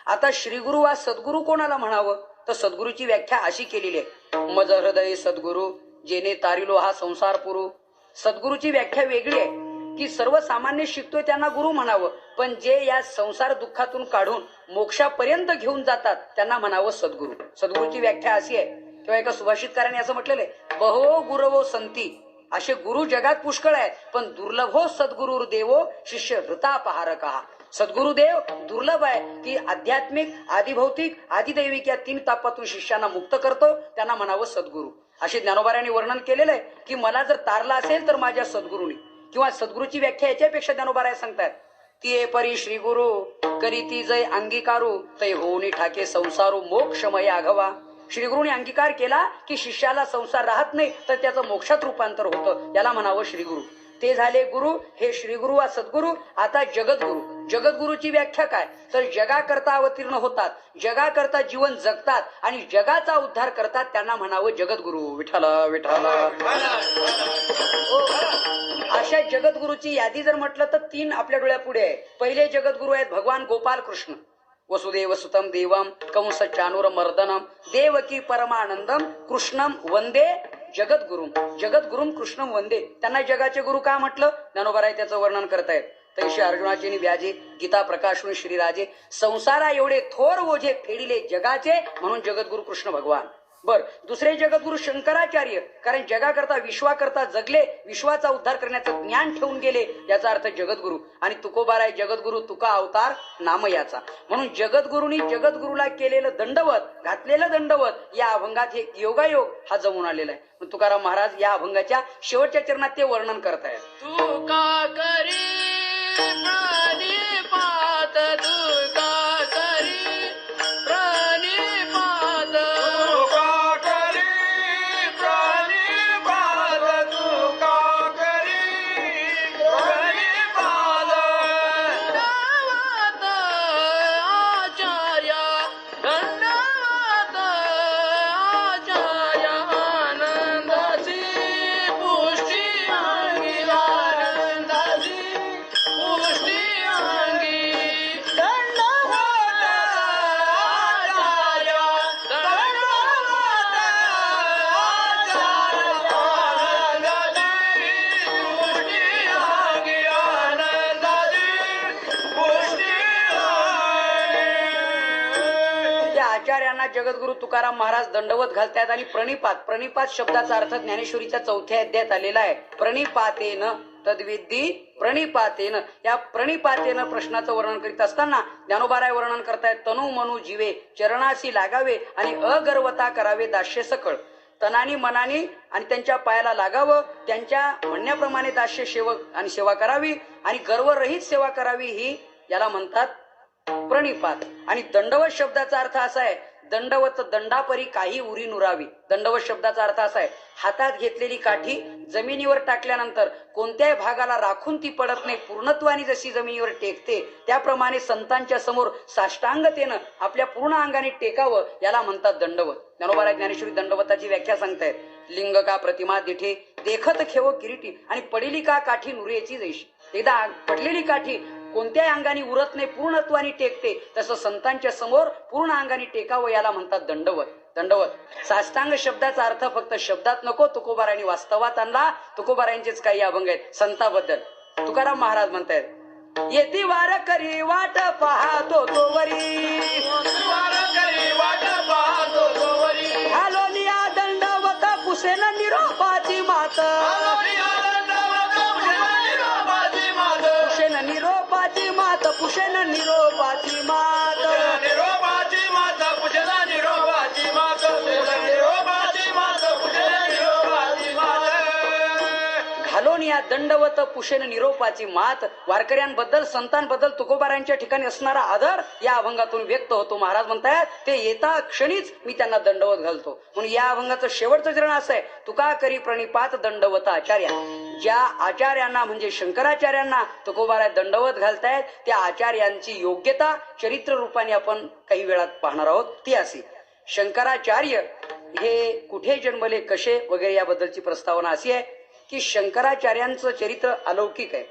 आता श्रीगुरु वा सद्गुरु कोणाला म्हणावं, तर सद्गुरूची व्याख्या अशी केलेली आहे, मज हृदय सद्गुरु जेने तारिलो हा संसार पुरू. सद्गुरूची व्याख्या वेगळी आहे की सर्वसामान्य शिकतोय त्यांना गुरु म्हणावं, पण जे या संसार दुःखातून काढून मोक्षापर्यंत घेऊन जातात त्यांना म्हणावं सद्गुरु. सद्गुरूची व्याख्या अशी आहे, किंवा एका सुभाषितकाराने असं म्हटलेलं आहे, बहो गुरवो संती. असे गुरु जगात पुष्कळ आहेत, पण दुर्लभो सद्गुरु देवो शिष्य हृतापहारकः. सद्गुरुदेव दुर्लभ आहे की आध्यात्मिक, आदिभौतिक, आदिदैविक या 3 तापातून शिष्याला मुक्त करतो, त्यांना म्हणावं सद्गुरु. असे ज्ञानोबारांनी वर्णन केलेलं आहे की मला जर तारला असेल तर माझ्या सद्गुरूनी. किंवा सद्गुरूची व्याख्या याच्यापेक्षा ज्ञानोबाराय सांगतात, ती परी श्री गुरु करीती जय अंगीकारू तै होऊनी ठाके संसारू मोक्षमय आघवा. श्रीगुरूने अंगीकार केला की शिष्याला संसार राहत नाही, तर त्याचं मोक्षात रूपांतर होतं. याला म्हणावं श्रीगुरु. ते झाले गुरु, हे श्रीगुरु वा सद्गुरु. आता जगद्गुरु. जगद्गुरूची व्याख्या काय, तर जगाकरता अवतीर्ण होतात, जगाकरता जीवन जगतात आणि जगाचा उद्धार करतात, त्यांना म्हणावं जगद्गुरु. विठ्ठला विठ्ठला. अशा जगद्गुरूची यादी जर म्हटलं तर 3 आपल्या डोळ्यापुढे आहे. पहिले जगद्गुरु आहेत भगवान गोपाल कृष्ण. वसुदेव सुतम देवम कंस चाणूर मर्दनम देवकी परमानंदम कृष्णम वंदे जगद्गुरुम. जगद्गुरुम कृष्णम वंदे. त्यांना जगाचे गुरु का म्हटलं, ज्ञानोबाराय त्याचं वर्णन करतायत. तैसे अर्जुनाचे व्याजे गीता प्रकाशून श्रीराजे संसारा एवढे थोर ओझे फेडिले जगाचे, म्हणून जगद्गुरु कृष्ण भगवान. बर, दुसरे जगद्गुरु शंकराचार्य, कारण जगाकरता विश्वाकरता जगले, विश्वाचा उद्धार करण्याचं ज्ञान ठेवून गेले, याचा अर्थ जगद्गुरु. आणि तुकोबाराय जगद्गुरु तुका अवतार नाम याचा. म्हणून जगद्गुरूंनी जगद्गुरूला केलेलं दंडवत, घातलेलं दंडवत, या अभंगात हे योगायोग हा जमून आलेला आहे. तुकाराम महाराज या अभंगाच्या शेवटच्या चरणात ते वर्णन करतायत. तू का करी प्रणिपात, तू का करी प्रणिपात, तू का करी प्रणिपात, तू का करी प्रणिपात. गावात आचार्या दंड आचार्यांना जगद्गुरु तुकाराम महाराज दंडवत घालतात आणि प्रणिपात शब्दाचा अर्थ ज्ञानेश्वरीच्या 4थ्या अध्यायात आलेला आहे. प्रणिपातेन तद्विद्धी प्रणिपातेन. या प्रणिपातेन प्रश्नाचं वर्णन करीत असताना ज्ञानोबाराय वर्णन करतायत. तनु मनु जीवे चरणाशी लागावे आणि अगर्वता करावे दास्य सकळ. तनानी मनानी आणि त्यांच्या पायाला लागावं, त्यांच्या म्हणण्याप्रमाणे दास्य सेवक आणि सेवा करावी आणि गर्वरहित सेवा करावी, ही याला म्हणतात प्रणिपात. आणि दंडवत शब्दाचा अर्थ असा आहे, दंडवत दंडापरी काही उरी नुरावी. दंडवत शब्दाचा अर्थ असा आहे, हातात घेतलेली काठी जमिनीवर टाकल्यानंतर कोणत्याही भागाला राखून ती पडत नाही, पूर्णत्वाने जशी जमिनीवर टेकते त्याप्रमाणे संतांच्या समोर साष्टांगतेनं आपल्या पूर्ण अंगाने टेकावं, याला म्हणतात दंडवत. ज्ञानोबा ज्ञानेश्वरी दंडवताची व्याख्या सांगतायत. लिंग का प्रतिमा दिठे देखत खेव किरीटी आणि पडिली का काठी नुरेची जैशी. एकदा पडलेली काठी कोणत्याही अंगाने उरत नाही, पूर्णत्वाने टेकते, तसं संतांच्या समोर पूर्ण अंगाने टेकावं, याला म्हणतात दंडवत. दंडवत साष्टांग शब्दाचा अर्थ फक्त शब्दात नको, तुकोबारायांनी वास्तवात आणला. तुकोबारायांचेच काही अभंग आहेत संतांबद्दल. तुकाराम महाराज म्हणतायत, येती वार करी वाट पाहतो तोवरी, वाट पाहतो तोवरी, घालोनिया दंडवत पुसेन निरोपाची मात, पुसेन निरोपाची मात, पुसेन निरोपाची मात, निरोपाची माता पूजना निरोपाची माता, निरोपाची माता पूजना निरोपाची माता. घालोन या दंडवत पुशेन निरोपाची मात. वारकऱ्यांबद्दल संतांबद्दल तुकोबारायांच्या ठिकाणी असणारा आदर या अभंगातून व्यक्त होतो. महाराज म्हणतायत, ते येता क्षणीच मी त्यांना दंडवत घालतो. म्हणून या अभंगाचं शेवटचं चरण असं आहे, तुका करी प्रणिपात दंडवत आचार्या. ज्या आचार्यांना म्हणजे शंकराचार्यांना तुकोबाराय दंडवत घालतायत, त्या आचार्यांची योग्यता चरित्र रूपाने आपण काही वेळात पाहणार आहोत. ती अशी, शंकराचार्य हे कुठे जन्मले, कसे वगैरे याबद्दलची प्रस्तावना अशी आहे की शंकराचार्यांचं चरित्र अलौकिक आहे.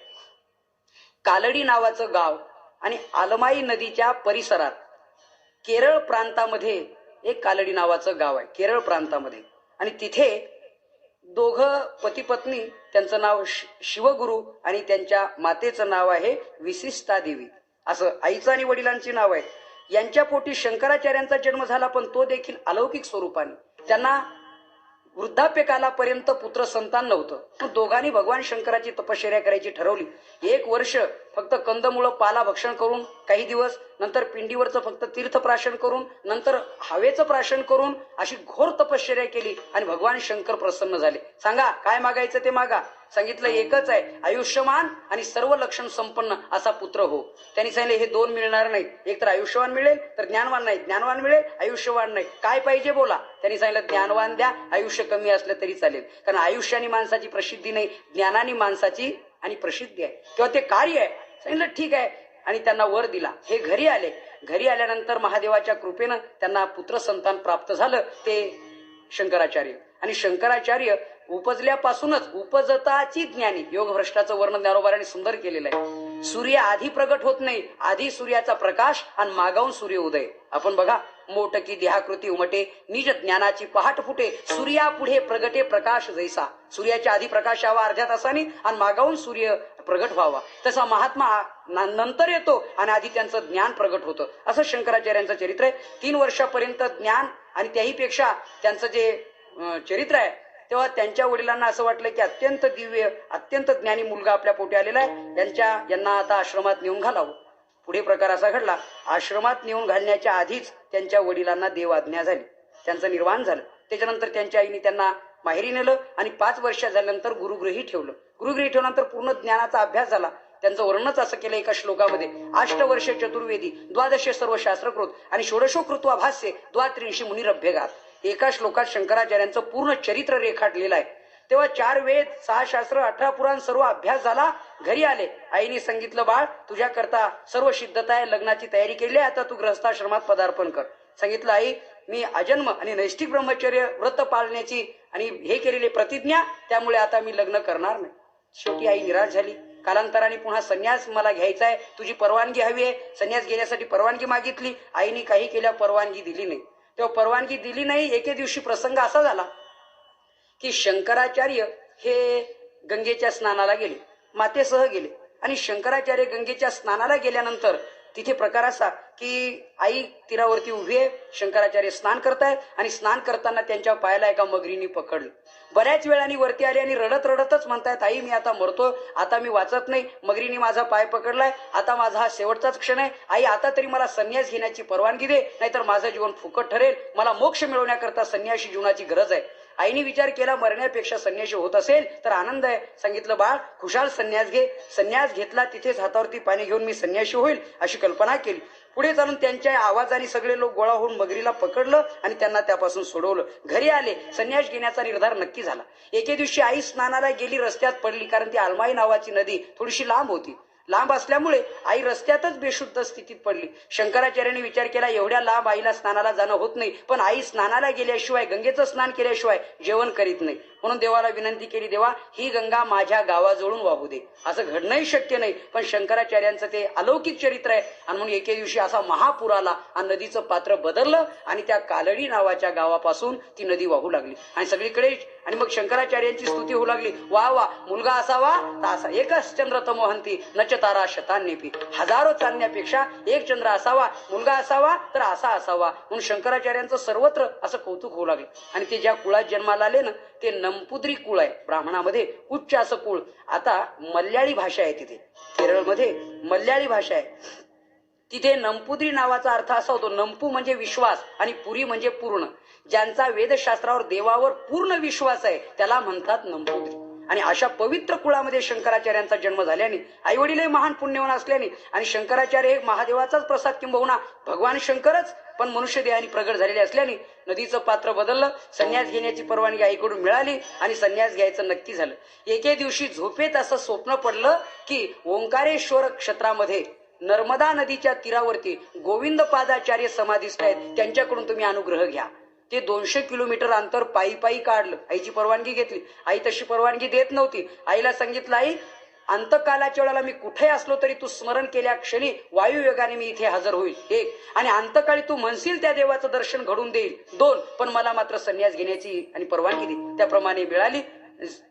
कालडी नावाचं गाव आणि आलमाई नदीच्या परिसरात केरळ प्रांतामध्ये एक कालडी नावाचं गाव आहे, केरळ प्रांतामध्ये. आणि तिथे दोघं पती पत्नी, त्यांचं नाव शिवगुरु आणि त्यांच्या मातेचं नाव आहे विशिष्टा देवी, असं आईचं आणि वडिलांची नाव आहे. यांच्या पोटी शंकराचार्यांचा जन्म झाला, पण तो देखील अलौकिक स्वरूपाने. त्यांना वृद्धाप्यकालापर्यंत पुत्र संतान नव्हतं. दोघांनी भगवान शंकराची तपश्चर्या करायची ठरवली. 1 वर्ष फक्त कंदमुळं पाला भक्षण करून, काही दिवस नंतर पिंडीवरचं फक्त तीर्थप्राशन करून, नंतर हवेचं प्राशन करून अशी घोर तपश्चर्या केली आणि भगवान शंकर प्रसन्न झाले. सांगा काय मागायचं ते मागा. सांगितलं एकच आहे, आयुष्यमान आणि सर्व लक्षण संपन्न असा पुत्र हो. त्यांनी सांगितले हे 2 मिळणार नाहीत, एक तर आयुष्यवान मिळेल तर ज्ञानवान नाही, ज्ञानवान मिळेल आयुष्यवान नाही, काय पाहिजे बोला. त्यांनी सांगितलं ज्ञानवान द्या, आयुष्य कमी असलं तरी चालेल, कारण आयुष्याने माणसाची प्रसिद्धी नाही, ज्ञानाने माणसाची आणि प्रसिद्धी आहे किंवा ते कार्य आहे. सांगितलं ठीक आहे आणि त्यांना वर दिला. हे घरी आले. घरी आल्यानंतर महादेवाच्या कृपेनं त्यांना पुत्र संतान प्राप्त झालं, ते शंकराचार्य. आणि शंकराचार्य उपजल्यापासूनच उपजताची ज्ञानी. योग भ्रष्टाचं वर्णन ज्ञानोबारांनी सुंदर केलेलं आहे. सूर्य आधी प्रगट होत नाही, आधी सूर्याचा प्रकाश आणि मागाहून सूर्य उदय. आपण बघा, मोटकी देहाकृती उमटे निज ज्ञानाची पहाट फुटे, सूर्या पुढे प्रगटे प्रकाश जैसा. सूर्याच्या आधी प्रकाश यावा अर्ध्या तासाने आणि मागाहून सूर्य प्रगट व्हावा, तसा महात्मा नंतर येतो आणि आधी त्यांचं ज्ञान प्रगट होतं. असं शंकराचार्यांचं चरित्र आहे. 3 वर्षापर्यंत ज्ञान आणि त्याहीपेक्षा त्यांचं जे चरित्र आहे, तेव्हा त्यांच्या वडिलांना असं वाटलं की अत्यंत दिव्य, अत्यंत ज्ञानी मुलगा आपल्या पोटी आलेला आहे, यांना आता आश्रमात नेऊन घालावं. पुढे प्रकार असा घडला, आश्रमात नेऊन घालण्याच्या आधीच त्यांच्या वडिलांना देव आज्ञा झाली, त्यांचं निर्वाण झालं. त्याच्यानंतर त्यांच्या आईने त्यांना माहेरी नेलं आणि 5 वर्ष झाल्यानंतर गुरुगृही ठेवलं. गुरुगृही ठेवल्यानंतर पूर्ण ज्ञानाचा अभ्यास झाला. त्यांचं वर्णनच असं केलं एका श्लोकामध्ये, 8 वर्ष चतुर्वेदी 12 सर्व शास्त्रकृत आणि 16 कृत्वा भाष्ये 32 मुनिरभ्यगात. एका श्लोकात शंकराचार्यांचं पूर्ण चरित्र रेखाटलेलं आहे. तेव्हा 4 वेद 6 शास्त्र 18 पुराण सर्व अभ्यास झाला. घरी आले. आईने सांगितलं, बाळ तुझ्या करता सर्व सिद्धता आहे, लग्नाची तयारी केली आहे, आता तू गृहस्थाश्रमात पदार्पण कर. सांगितलं, आई मी अजन्म आणि नैष्ठिक ब्रह्मचर्य व्रत पाळण्याची आणि हे केलेली प्रतिज्ञा, त्यामुळे आता मी लग्न करणार नाही. शेवटी आई निराश झाली. कालांतराने पुन्हा संन्यास मला घ्यायचा आहे, तुझी परवानगी हवी आहे. संन्यास घेण्यासाठी परवानगी मागितली. आईने काही केल्या परवानगी दिली नाही. तेव्हा परवानगी दिली नाही. एके दिवशी प्रसंग असा झाला की शंकराचार्य हे गंगेच्या स्नानाला गेले, मातेसह गेले. आणि शंकराचार्य गंगेच्या स्नानाला गेल्यानंतर तिथे प्रकार असा की आई तीरावरती उभी आहे, शंकराचार्य स्नान करतायत आणि स्नान करताना त्यांच्या पायाला एका मगरीने पकडलं. बऱ्याच वेळाने वरती आली आणि रडत रडतच म्हणतायत, आई मी आता मरतो, आता मी वाचत नाही, मगरीने माझा पाय पकडलाय, आता माझा हा शेवटचाच क्षण आहे, आई आता तरी मला संन्यास घेण्याची परवानगी दे, नाहीतर माझं जीवन फुकट ठरेल, मला मोक्ष मिळवण्याकरता संन्यासी जीवनाची गरज आहे. आईने विचार केला, मरण्यापेक्षा संन्यासी होत असेल तर आनंद आहे. सांगितलं, बाळ खुशाल संन्यास घे. संन्यास घेतला, तिथेच हातावरती पाणी घेऊन मी संन्यासी होईल अशी कल्पना केली. पुढे चालून त्यांच्या आवाजाने सगळे लोक गोळा होऊन मगरीला पकडलं आणि त्यांना त्यापासून सोडवलं. घरी आले, संन्यास घेण्याचा निर्धार नक्की झाला. एके दिवशी आई स्नानाला गेली, रस्त्यात पडली, कारण ती आलमाई नावाची नदी थोडीशी लांब होती. लांब असल्यामुळे आई रस्त्यातच बेशुद्ध स्थितीत पडली. शंकराचार्यांनी विचार केला, एवढ्या लांब आईला स्नानाला जाणं होत नाही, पण आई स्नानाला गेल्याशिवाय, गंगेचं स्नान केल्याशिवाय जेवण करीत नाही. म्हणून देवाला विनंती केली, देवा ही गंगा माझ्या गावाजवळून वाहू दे. असं घडणंही शक्य नाही, पण शंकराचार्यांचं ते अलौकिक चरित्र आहे. आणि म्हणून एके दिवशी असा महापूर आला आणि नदीचं पात्र बदललं आणि त्या कालडी नावाच्या गावापासून ती नदी वाहू लागली आणि सगळीकडे. आणि मग शंकराचार्यांची स्तुती होऊ लागली, वा वा, मुलगा असावा तर असा, एकच चंद्र तमोहंती नच तारा शतान्यपी, हजारो चांदण्यापेक्षा एक चंद्र असावा, मुलगा असावा तर असा असावा. म्हणून शंकराचार्यांचं सर्वत्र असं कौतुक होऊ लागलं. आणि ते ज्या कुळात जन्माला आले ना, ते नंपुद्री कुळ आहे, ब्राह्मणामध्ये उच्च असं कुळ. आता मल्याळी भाषा आहे तिथे, केरळमध्ये मल्याळी भाषा आहे. तिथे नंपुद्री नावाचा अर्थ असा होतो, नंपू म्हणजे विश्वास आणि पुरी म्हणजे पूर्ण. ज्यांचा वेदशास्त्रावर, देवावर पूर्ण विश्वास आहे त्याला म्हणतात नंपुद्री. आणि अशा पवित्र कुळामध्ये शंकराचार्यांचा जन्म झाल्याने, आई वडीलही महान पुण्यवान असल्याने आणि शंकराचार्य हे महादेवाचाच प्रसाद किंबहुना भगवान शंकरच पण मनुष्य देहाने प्रगट झालेले असल्याने नदीचं पात्र बदललं. संन्यास घेण्याची परवानगी आईकडून मिळाली आणि संन्यास घ्यायचं नक्की झालं. एके दिवशी झोपेत असं स्वप्न पडलं की ओंकारेश्वर क्षेत्रामध्ये नर्मदा नदीच्या तीरावरती गोविंद पादाचार्य समाधीस्थ आहेत, त्यांच्याकडून तुम्ही अनुग्रह घ्या. ते 200 किलोमीटर अंतर पायी पायी काढलं. आईची परवानगी घेतली. आई तशी परवानगी देत नव्हती. आईला सांगितलं, आई अंतकालाच्या वेळेला मी कुठे असलो तरी तू स्मरण केल्या क्षणी वायुवेगाने मी इथे हजर होईल, एक, आणि अंतकाळी तू म्हणशील त्या देवाचं दर्शन घडून देईल, दोन, पण मला मात्र संन्यास घेण्याची आणि परवानगी दे. त्याप्रमाणे मिळाली.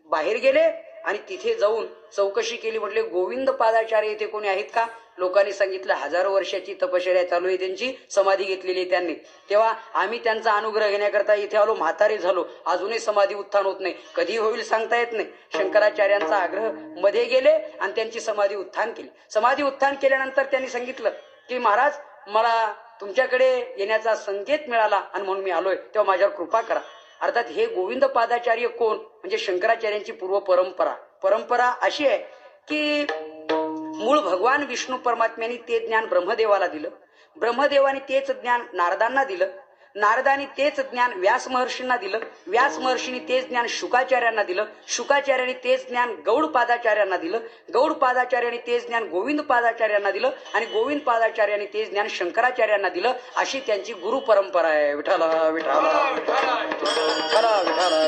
बाहेर गेले आणि तिथे जाऊन चौकशी केली. म्हटले, गोविंद पादाचार्य इथे कोणी आहेत का? लोकांनी सांगितलं, हजारो वर्षाची तपश्चर्या चालू आहे त्यांची, समाधी घेतलेली आहे त्यांनी. तेव्हा आम्ही त्यांचा अनुग्रह घेण्याकरता इथे आलो, म्हातारे झालो, अजूनही समाधी उत्थान होत नाही, कधी होईल सांगता येत नाही. शंकराचार्यांचा आग्रह मध्ये गेले आणि त्यांची समाधी उत्थान केली. समाधी उत्थान केल्यानंतर त्यांनी सांगितलं की महाराज, मला तुमच्याकडे येण्याचा संकेत मिळाला आणि म्हणून मी आलोय, तेव्हा माझ्यावर कृपा करा. अर्थात हे गोविंद पादाचार्य कोण, म्हणजे शंकराचार्यांची पूर्व परंपरा अशी आहे की मूळ भगवान विष्णू परमात्म्याने ते ज्ञान ब्रह्मदेवाला दिलं, ब्रह्मदेवाने तेच ज्ञान नारदांना दिलं, नारदांनी तेच ज्ञान व्यास महर्षींना दिलं, व्यास महर्षींनी तेच ज्ञान शुकाचार्यांना दिलं, शुकाचार्यांनी तेच ज्ञान गौड पादाचार्यांना दिलं, गौड पादाचार्यांनी तेच ज्ञान गोविंद पादाचार्यांना दिलं आणि गोविंद पादाचार्यांनी तेच ज्ञान शंकराचार्यांना दिलं. अशी त्यांची गुरु परंपरा आहे. विठाला विठाला विठाला विठाला.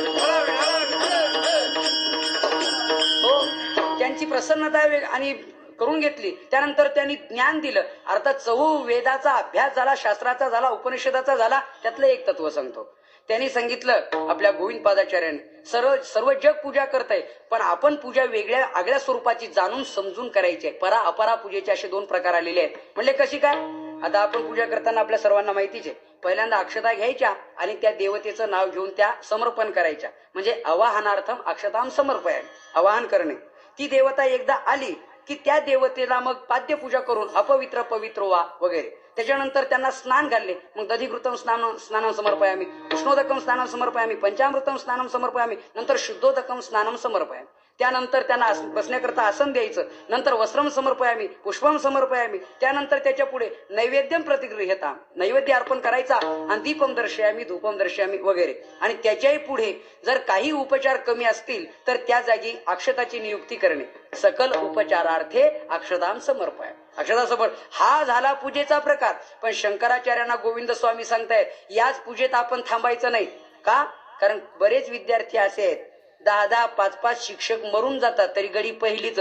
हो, त्यांची प्रसन्नता आणि करून घेतली. त्यानंतर त्यांनी ज्ञान दिलं. अर्थात वेदाचा अभ्यास झाला, शास्त्राचा झाला, उपनिषदाचा झाला. त्यातलं एक तत्व सांगतो. त्यांनी सांगितलं आपल्या गोविंद पादाचार्यांनी, सर्व जग पूजा करताय, पण आपण पूजा वेगळ्या आगळ्या स्वरूपाची जाणून समजून करायची आहे. परा अपरा पूजेचे असे 2 प्रकार आलेले आहेत. म्हणले कशी काय? आता आपण पूजा करताना आपल्या सर्वांना माहितीच आहे, पहिल्यांदा अक्षता घ्यायच्या आणि त्या देवतेचं नाव घेऊन त्या समर्पण करायच्या, म्हणजे आवाहनार्थम अक्षताम समर्पयामि, आवाहन करणे. ती देवता एकदा आली की त्या देवतेला मग पाद्यपूजा करून अपवित्र पवित्र वा वगैरे. त्याच्यानंतर त्यांना स्नान घालले. मग दधिघृतम स्नानं समर्पयामि, उष्णोदकम स्नानं समर्पयामि, पंचामृतम स्नानं समर्पयामि, नंतर शुद्धोदकम स्नानं समर्पयामि. त्यानंतर त्यांना बसण्याकरता आसन द्यायचं. नंतर वस्त्रम समर्पयामि, पुष्पम समर्पयामि. त्यानंतर त्याच्या पुढे नैवेद्यम प्रतिगृह्यता, नैवेद्य अर्पण करायचा आणि दीपम दर्शयामि, धूपम दर्शयामि वगैरे. आणि त्याच्याही पुढे जर काही उपचार कमी असतील तर त्या जागी अक्षताची नियुक्ती करणे. सकल उपचारार्थे अक्षताम समर्पयामि, अक्षता समर्पण. हा झाला पूजेचा प्रकार. पण शंकराचार्यांना गोविंद स्वामी सांगतायत, याच पूजेत आपण थांबायचं नाही. का? कारण बरेच विद्यार्थी असे आहेत, 10-10, 5-5 शिक्षक मरून जातात तरी गडी पहिलीच.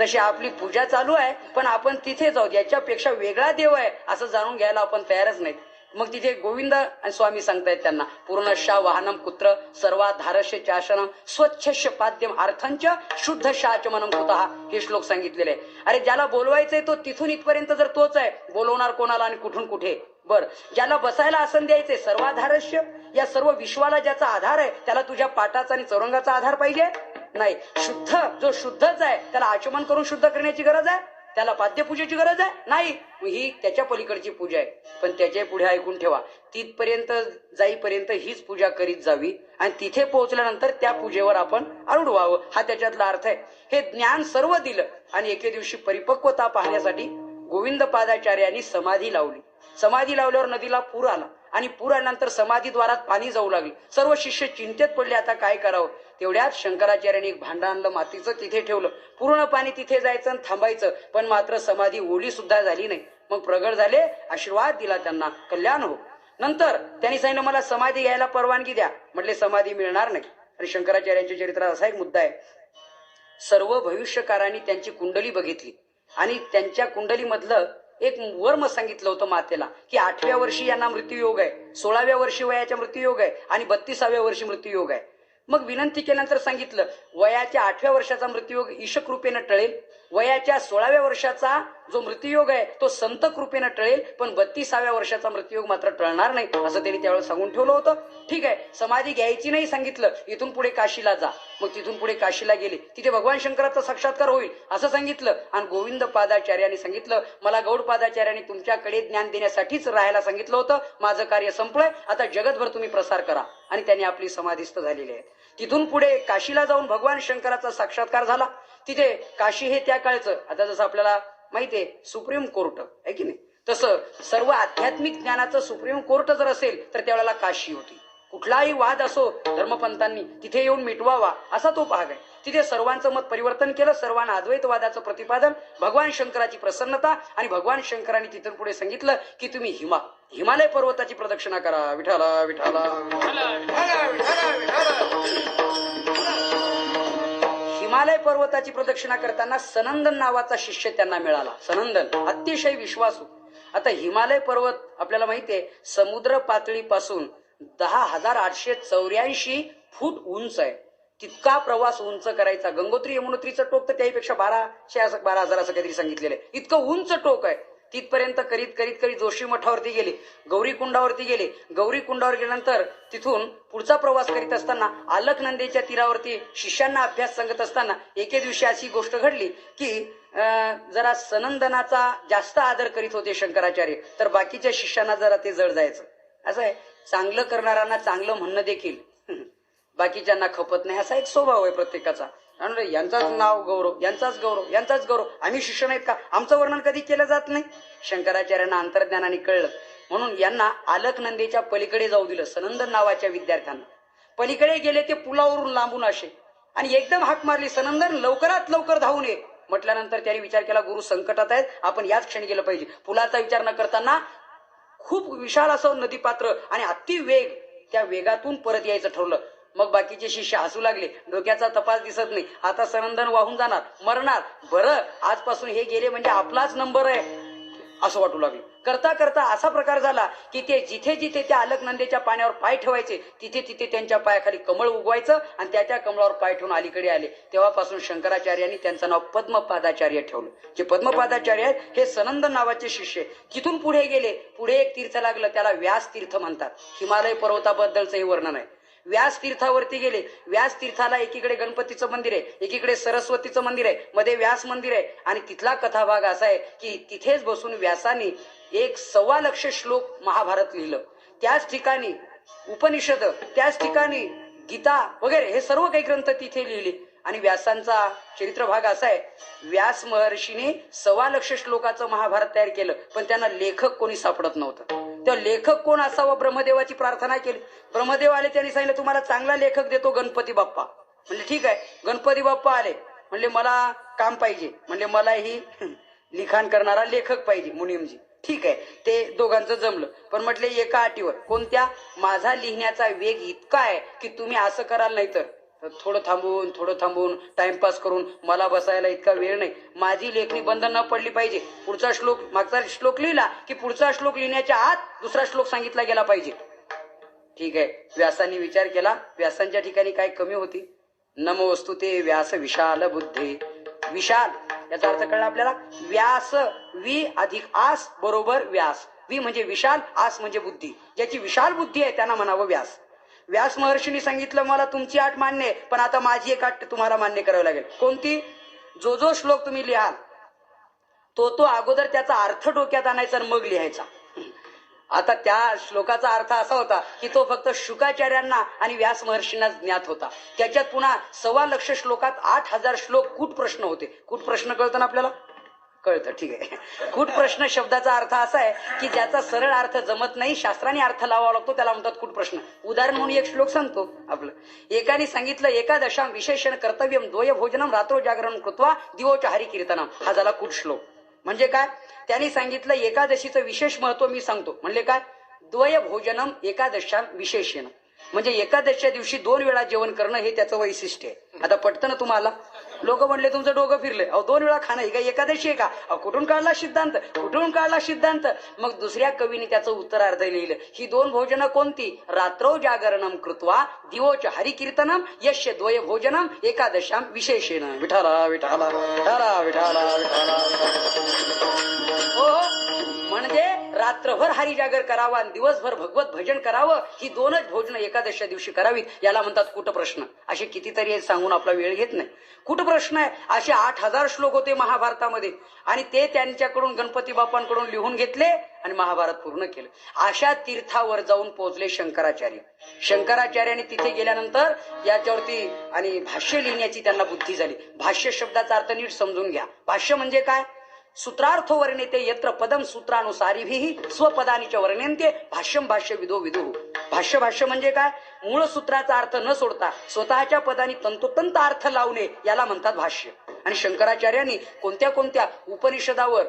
तशी आपली पूजा चालू आहे, पण आपण तिथे जाऊ, याच्यापेक्षा वेगळा देव आहे असं जाणून घ्यायला आपण तयारच नाही. मग तिथे गोविंद आणि स्वामी सांगतायत त्यांना पूर्णशा वाहनम कुत्र सर्वाधारस्य चाशनम स्वच्छस्य पाद्यम अर्थंच शुद्ध शाचमनम कुतः हे श्लोक सांगितलेले आहे. अरे ज्याला बोलवायचंय तो तिथून इथपर्यंत जर तोच आहे, बोलवणार कोणाला आणि कुठून कुठे. बर, ज्याला बसायला आसन द्यायचे सर्वाधारस्य, या सर्व विश्वाला ज्याचा आधार आहे त्याला तुझ्या पाटाचा आणि चौरंगाचा आधार पाहिजे नाही. शुद्ध जो शुद्धच आहे त्याला आचमन करून शुद्ध करण्याची गरज आहे, त्याला पाद्यपूजेची गरज आहे नाही. ही त्याच्या पलीकडची पूजा आहे. पण त्याच्या पुढे ऐकून ठेवा, तिथपर्यंत जाईपर्यंत हीच पूजा करीत जावी आणि तिथे पोहोचल्यानंतर त्या पूजेवर आपण आरूढ व्हावं, हा त्याच्यातला अर्थ आहे. हे ज्ञान सर्व दिलं आणि एके दिवशी परिपक्वता पाहण्यासाठी गोविंद पादाचार्यांनी समाधी लावली. समाधी लावल्यावर नदीला पूर आला आणि पूर आल्यानंतर समाधीद्वारात पाणी जाऊ लागले. सर्व शिष्य चिंतेत पडले, आता काय करावं. तेवढ्यात शंकराचार्यांनी एक भांडं आणलं, मातीचं तिथे ठेवलं. पूर्ण पाणी तिथे जायचं आणि थांबायचं, पण मात्र समाधी ओली सुद्धा झाली नाही. मग प्रगट झाले, आशीर्वाद दिला त्यांना, कल्याण हो. नंतर त्यांनी सांगितलं मला समाधी घ्यायला परवानगी द्या. म्हटले समाधी मिळणार नाही. आणि शंकराचार्यांच्या चरित्रात असा एक मुद्दा आहे, सर्व भविष्यकारांनी त्यांची कुंडली बघितली आणि त्यांच्या कुंडलीमधलं एक वर्म सांगितलं होतं मातेला की 8व्या वर्षी यांना मृत्यूयोग आहे, 16व्या वर्षी वयाच्या मृत्यूयोग आहे आणि 32व्या वर्षी मृत्यूयोग आहे. मग विनंती केल्यानंतर सांगितलं वयाच्या 8व्या वर्षाचा मृत्यूयोग ईशकृपेनं टळेल, वयाच्या 16व्या वर्षाचा जो मृत्यूयोग आहे तो संत कृपेनं टळेल, पण 32व्या वर्षाचा मृत्यूयोग मात्र टळणार नाही, असं त्यांनी त्यावेळेस सांगून ठेवलं होतं. ठीक आहे, समाधी घ्यायची नाही सांगितलं, इथून पुढे काशीला जा. मग तिथून पुढे काशीला गेले, तिथे भगवान शंकराचा साक्षात्कार होईल असं सांगितलं. आणि गोविंद पादाचार्यांनी सांगितलं मला गौड पादाचार्यांनी तुमच्याकडे ज्ञान देण्यासाठीच राहायला सांगितलं होतं, माझं कार्य संपलंय, आता जगतभर तुम्ही प्रसार करा. आणि त्यांनी आपली समाधीस्थ झालेली आहे. तिथून पुढे काशीला जाऊन भगवान शंकराचा साक्षात्कार झाला. तिथे काशी हे त्या काळचं, आता जसं आपल्याला माहितीये सुप्रीम कोर्ट आहे की नाही, तसं सर्व आध्यात्मिक ज्ञानाचं सुप्रीम कोर्ट जर असेल तर त्यावेळेला काशी होती. कुठलाही वाद असो धर्मपंथांनी तिथे येऊन मिटवावा असा तो भाग आहे. तिथे सर्वांचं मत परिवर्तन केलं, सर्वांना अद्वैतवादाचं प्रतिपादन, भगवान शंकराची प्रसन्नता. आणि भगवान शंकरांनी तिथून पुढे सांगितलं की तुम्ही हिमालय पर्वताची प्रदक्षिणा करा. विठाला विठाला. हिमालय पर्वताची प्रदक्षिणा करताना सनंदन नावाचा शिष्य त्यांना मिळाला. सनंदन अतिशय विश्वासू. आता हिमालय पर्वत आपल्याला माहितीये समुद्र पातळीपासून 10,884 फूट उंच आहे. तितका प्रवास उंच करायचा. गंगोत्री यमुनोत्रीचं टोक तर त्याहीपेक्षा 12,000 असं काहीतरी सांगितलेलं आहे. इतकं उंच टोक आहे. तिथपर्यंत करीत करीत करीत जोशी मठावरती गेले, गौरी कुंडावरती गेले. गौरी कुंडावर गेल्यानंतर तिथून पुढचा प्रवास करीत असताना अलकनंदेच्या तीरावरती शिष्यांना अभ्यास सांगत असताना एके दिवशी अशी गोष्ट घडली की जरा सनंदनाचा जास्त आदर करीत होते शंकराचार्य, तर बाकीच्या शिष्यांना जरा ते जड जायचं. असं आहे, चांगलं करणाऱ्यांना चांगलं म्हणणं देखील बाकीच्यांना खपत नाही, असा एक स्वभाव आहे प्रत्येकाचा. यांचाच नाव गौरव, यांचाच गौरव, यांचाच गौरव, आम्ही शिष्य नाहीत का, आमचं वर्णन कधी केलं जात नाही. शंकराचार्यांना अंतर्ज्ञानाने कळलं, म्हणून यांना अलकनंदेच्या पलीकडे जाऊ दिलं. सनंदन नावाच्या विद्यार्थ्यांना पलीकडे गेले ते पुलावरून लांबून असे आणि एकदम हाक मारली, सनंदन लवकरात लवकर धावून ये. म्हटल्यानंतर त्यांनी विचार केला गुरु संकटात आहेत, आपण याच क्षणी गेलं पाहिजे. पुलाचा विचार न करताना खूप विशाल असं नदीपात्र आणि अति वेग, त्या वेगातून परत यायचं ठरवलं. मग बाकीचे शिष्य हसू लागले, डोक्याचा तपास दिसत नाही, आता सनंदन वाहून जाणार, मरणार, बरं आजपासून हे गेले म्हणजे आपलाच नंबर आहे असं वाटू लागलं. करता करता असा प्रकार झाला की ते जिथे जिथे त्या अलकनंदेच्या पाण्यावर पाय ठेवायचे तिथे तिथे त्यांच्या पायाखाली कमळ उगवायचं आणि त्या कमळावर पाय ठेवून अलीकडे आले. तेव्हापासून शंकराचार्यांनी त्यांचं नाव पद्मपादाचार्य ठेवलं. जे पद्मपादाचार्य आहेत हे सनंदन नावाचे शिष्य. तिथून पुढे गेले, पुढे एक तीर्थ लागलं, त्याला व्यास तीर्थ म्हणतात. हिमालय पर्वताबद्दलचं हे वर्णन आहे. व्यास तीर्थावरती गेले. व्यास तीर्थाला एकीकडे गणपतीचं मंदिर आहे, एकीकडे सरस्वतीचं मंदिर आहे, मध्ये व्यास मंदिर आहे. आणि तिथला कथाभाग असा आहे की तिथेच बसून व्यासांनी 1.25 लाख श्लोक महाभारत लिहिलं. त्याच ठिकाणी उपनिषद, त्याच ठिकाणी गीता वगैरे हे सर्व काही ग्रंथ तिथे लिहिले. आणि व्यासांचा चरित्र भाग असा आहे, व्यास महर्षीने 1.25 लाख श्लोकाचं महाभारत तयार केलं, पण त्यांना लेखक कोणी सापडत नव्हतं. त्या लेखक कोण असावा ब्रह्मदेवाची प्रार्थना केली. ब्रह्मदेव आले, त्यांनी सांगितलं तुम्हाला चांगला लेखक देतो गणपती बाप्पा. म्हणले ठीक आहे. गणपती बाप्पा आले, म्हणले मला काम पाहिजे, म्हणले मला ही लिखाण करणारा लेखक पाहिजे मुनिमजी. ठीक आहे, ते दोघांचं जमलं, पण म्हटले एका अटीवर. कोणत्या? माझा लिहिण्याचा वेग इतका आहे की तुम्ही असं कराल नाही तर तर थोडं थांबून टाइमपास करून मला बसायला इतका वेळ नाही. माझी लेखणी बंद न पडली पाहिजे. पुढचा श्लोक, मागचा श्लोक लिहिला की पुढचा श्लोक लिहिण्याच्या आत दुसरा श्लोक सांगितला गेला पाहिजे. ठीक आहे. व्यासांनी विचार केला. व्यासांच्या ठिकाणी काय कमी होती? नमोस्तु ते व्यास विशाल बुद्धे. विशाल याचा अर्थ कळला आपल्याला. व्यास, वि अधिक आस बरोबर व्यास. वि म्हणजे विशाल, आस म्हणजे बुद्धी. ज्याची विशाल बुद्धी आहे त्यांना म्हणावं व्यास. व्यास महर्षींनी सांगितलं मला तुमची आठ मान्य आहे, पण आता माझी एक आठ तुम्हाला मान्य करावी लागेल. कोणती? जो श्लोक तुम्ही लिहाल तो अगोदर त्याचा अर्थ डोक्यात आणायचा आणि मग लिहायचा. आता त्या श्लोकाचा अर्थ असा होता की तो फक्त शुकाचार्यांना आणि व्यास महर्षींना ज्ञात होता. त्याच्यात पुन्हा 1.25 श्लोकात 8,000 श्लोक कूट प्रश्न होते. कूट प्रश्न कळतं ना आपल्याला? कळतं. ठीक आहे. कूट प्रश्न शब्दाचा अर्थ असा आहे की ज्याचा सरळ अर्थ जमत नाही, शास्त्राने अर्थ लावावा लागतो, त्याला म्हणतात कूट प्रश्न. उदाहरण म्हणून एक श्लोक सांगतो आपलं. एकाने सांगितलं एकादशाम विशेषण कर्तव्यम द्वय भोजनम रात्रो जागरण कृत्वा दिवोच्या हरी कीर्तनम. हा झाला कूट श्लोक. म्हणजे काय? त्यांनी सांगितलं एकादशीचं विशेष महत्व मी सांगतो. म्हणले काय? द्वय भोजनम एकादशाम विशेषण, म्हणजे एकादशीच्या दिवशी 2 वेळा जेवण करणं हे त्याचं वैशिष्ट्य आहे. आता पटतं ना तुम्हाला? लोक म्हणले तुमचं डोकं फिरलंय, अहो 2 वेळा खाणं ही काय एकादशी आहे का? कुठून काढला सिद्धांत? मग दुसऱ्या कवीने त्याचं उत्तरार्ध लिहिलं, ही 2 भोजनं कोणती? रात्रौ जागरणम कृत्वा दिवोच हरी कीर्तनम यश्य द्वय भोजनम एकादशाम विशेषेण. विठाला विठाला विठाला विठाला विठाला. हो, म्हणजे रात्रभर हरी जागर करावा आणि दिवसभर भगवत भजन करावं. ही 2च भोजनं एकादशीच्या दिवशी करावीत. याला म्हणतात कूटप्रश्न. असे कितीतरी सांगून आपला वेळ घेत नाही. कूटप्रश्न आहे. असे 8,000 श्लोक होते महाभारतामध्ये आणि ते त्यांच्याकडून गणपती बाप्पांकडून लिहून घेतले आणि महाभारत पूर्ण केलं. अशा तीर्थावर जाऊन पोहोचले शंकराचार्य. शंकराचार्यांनी तिथे गेल्यानंतर याच्यावरती आणि भाष्य लिहिण्याची त्यांना बुद्धी झाली. भाष्य शब्दाचा अर्थ नीट समजून घ्या. भाष्य म्हणजे काय? सूत्रार्थ वर्णेते यत्र पदम सूत्रानुसारीभिः स्वपदानिच वर्णन्ते भाष्यम भाष्य विदो विदुः. भाष्य म्हणजे काय? मूळ सूत्राचा अर्थ न सोडता स्वतःच्या पदानी तंतोतंत अर्थ लावणे याला म्हणतात भाष्य. आणि शंकराचार्यांनी कोणत्या उपनिषदावर,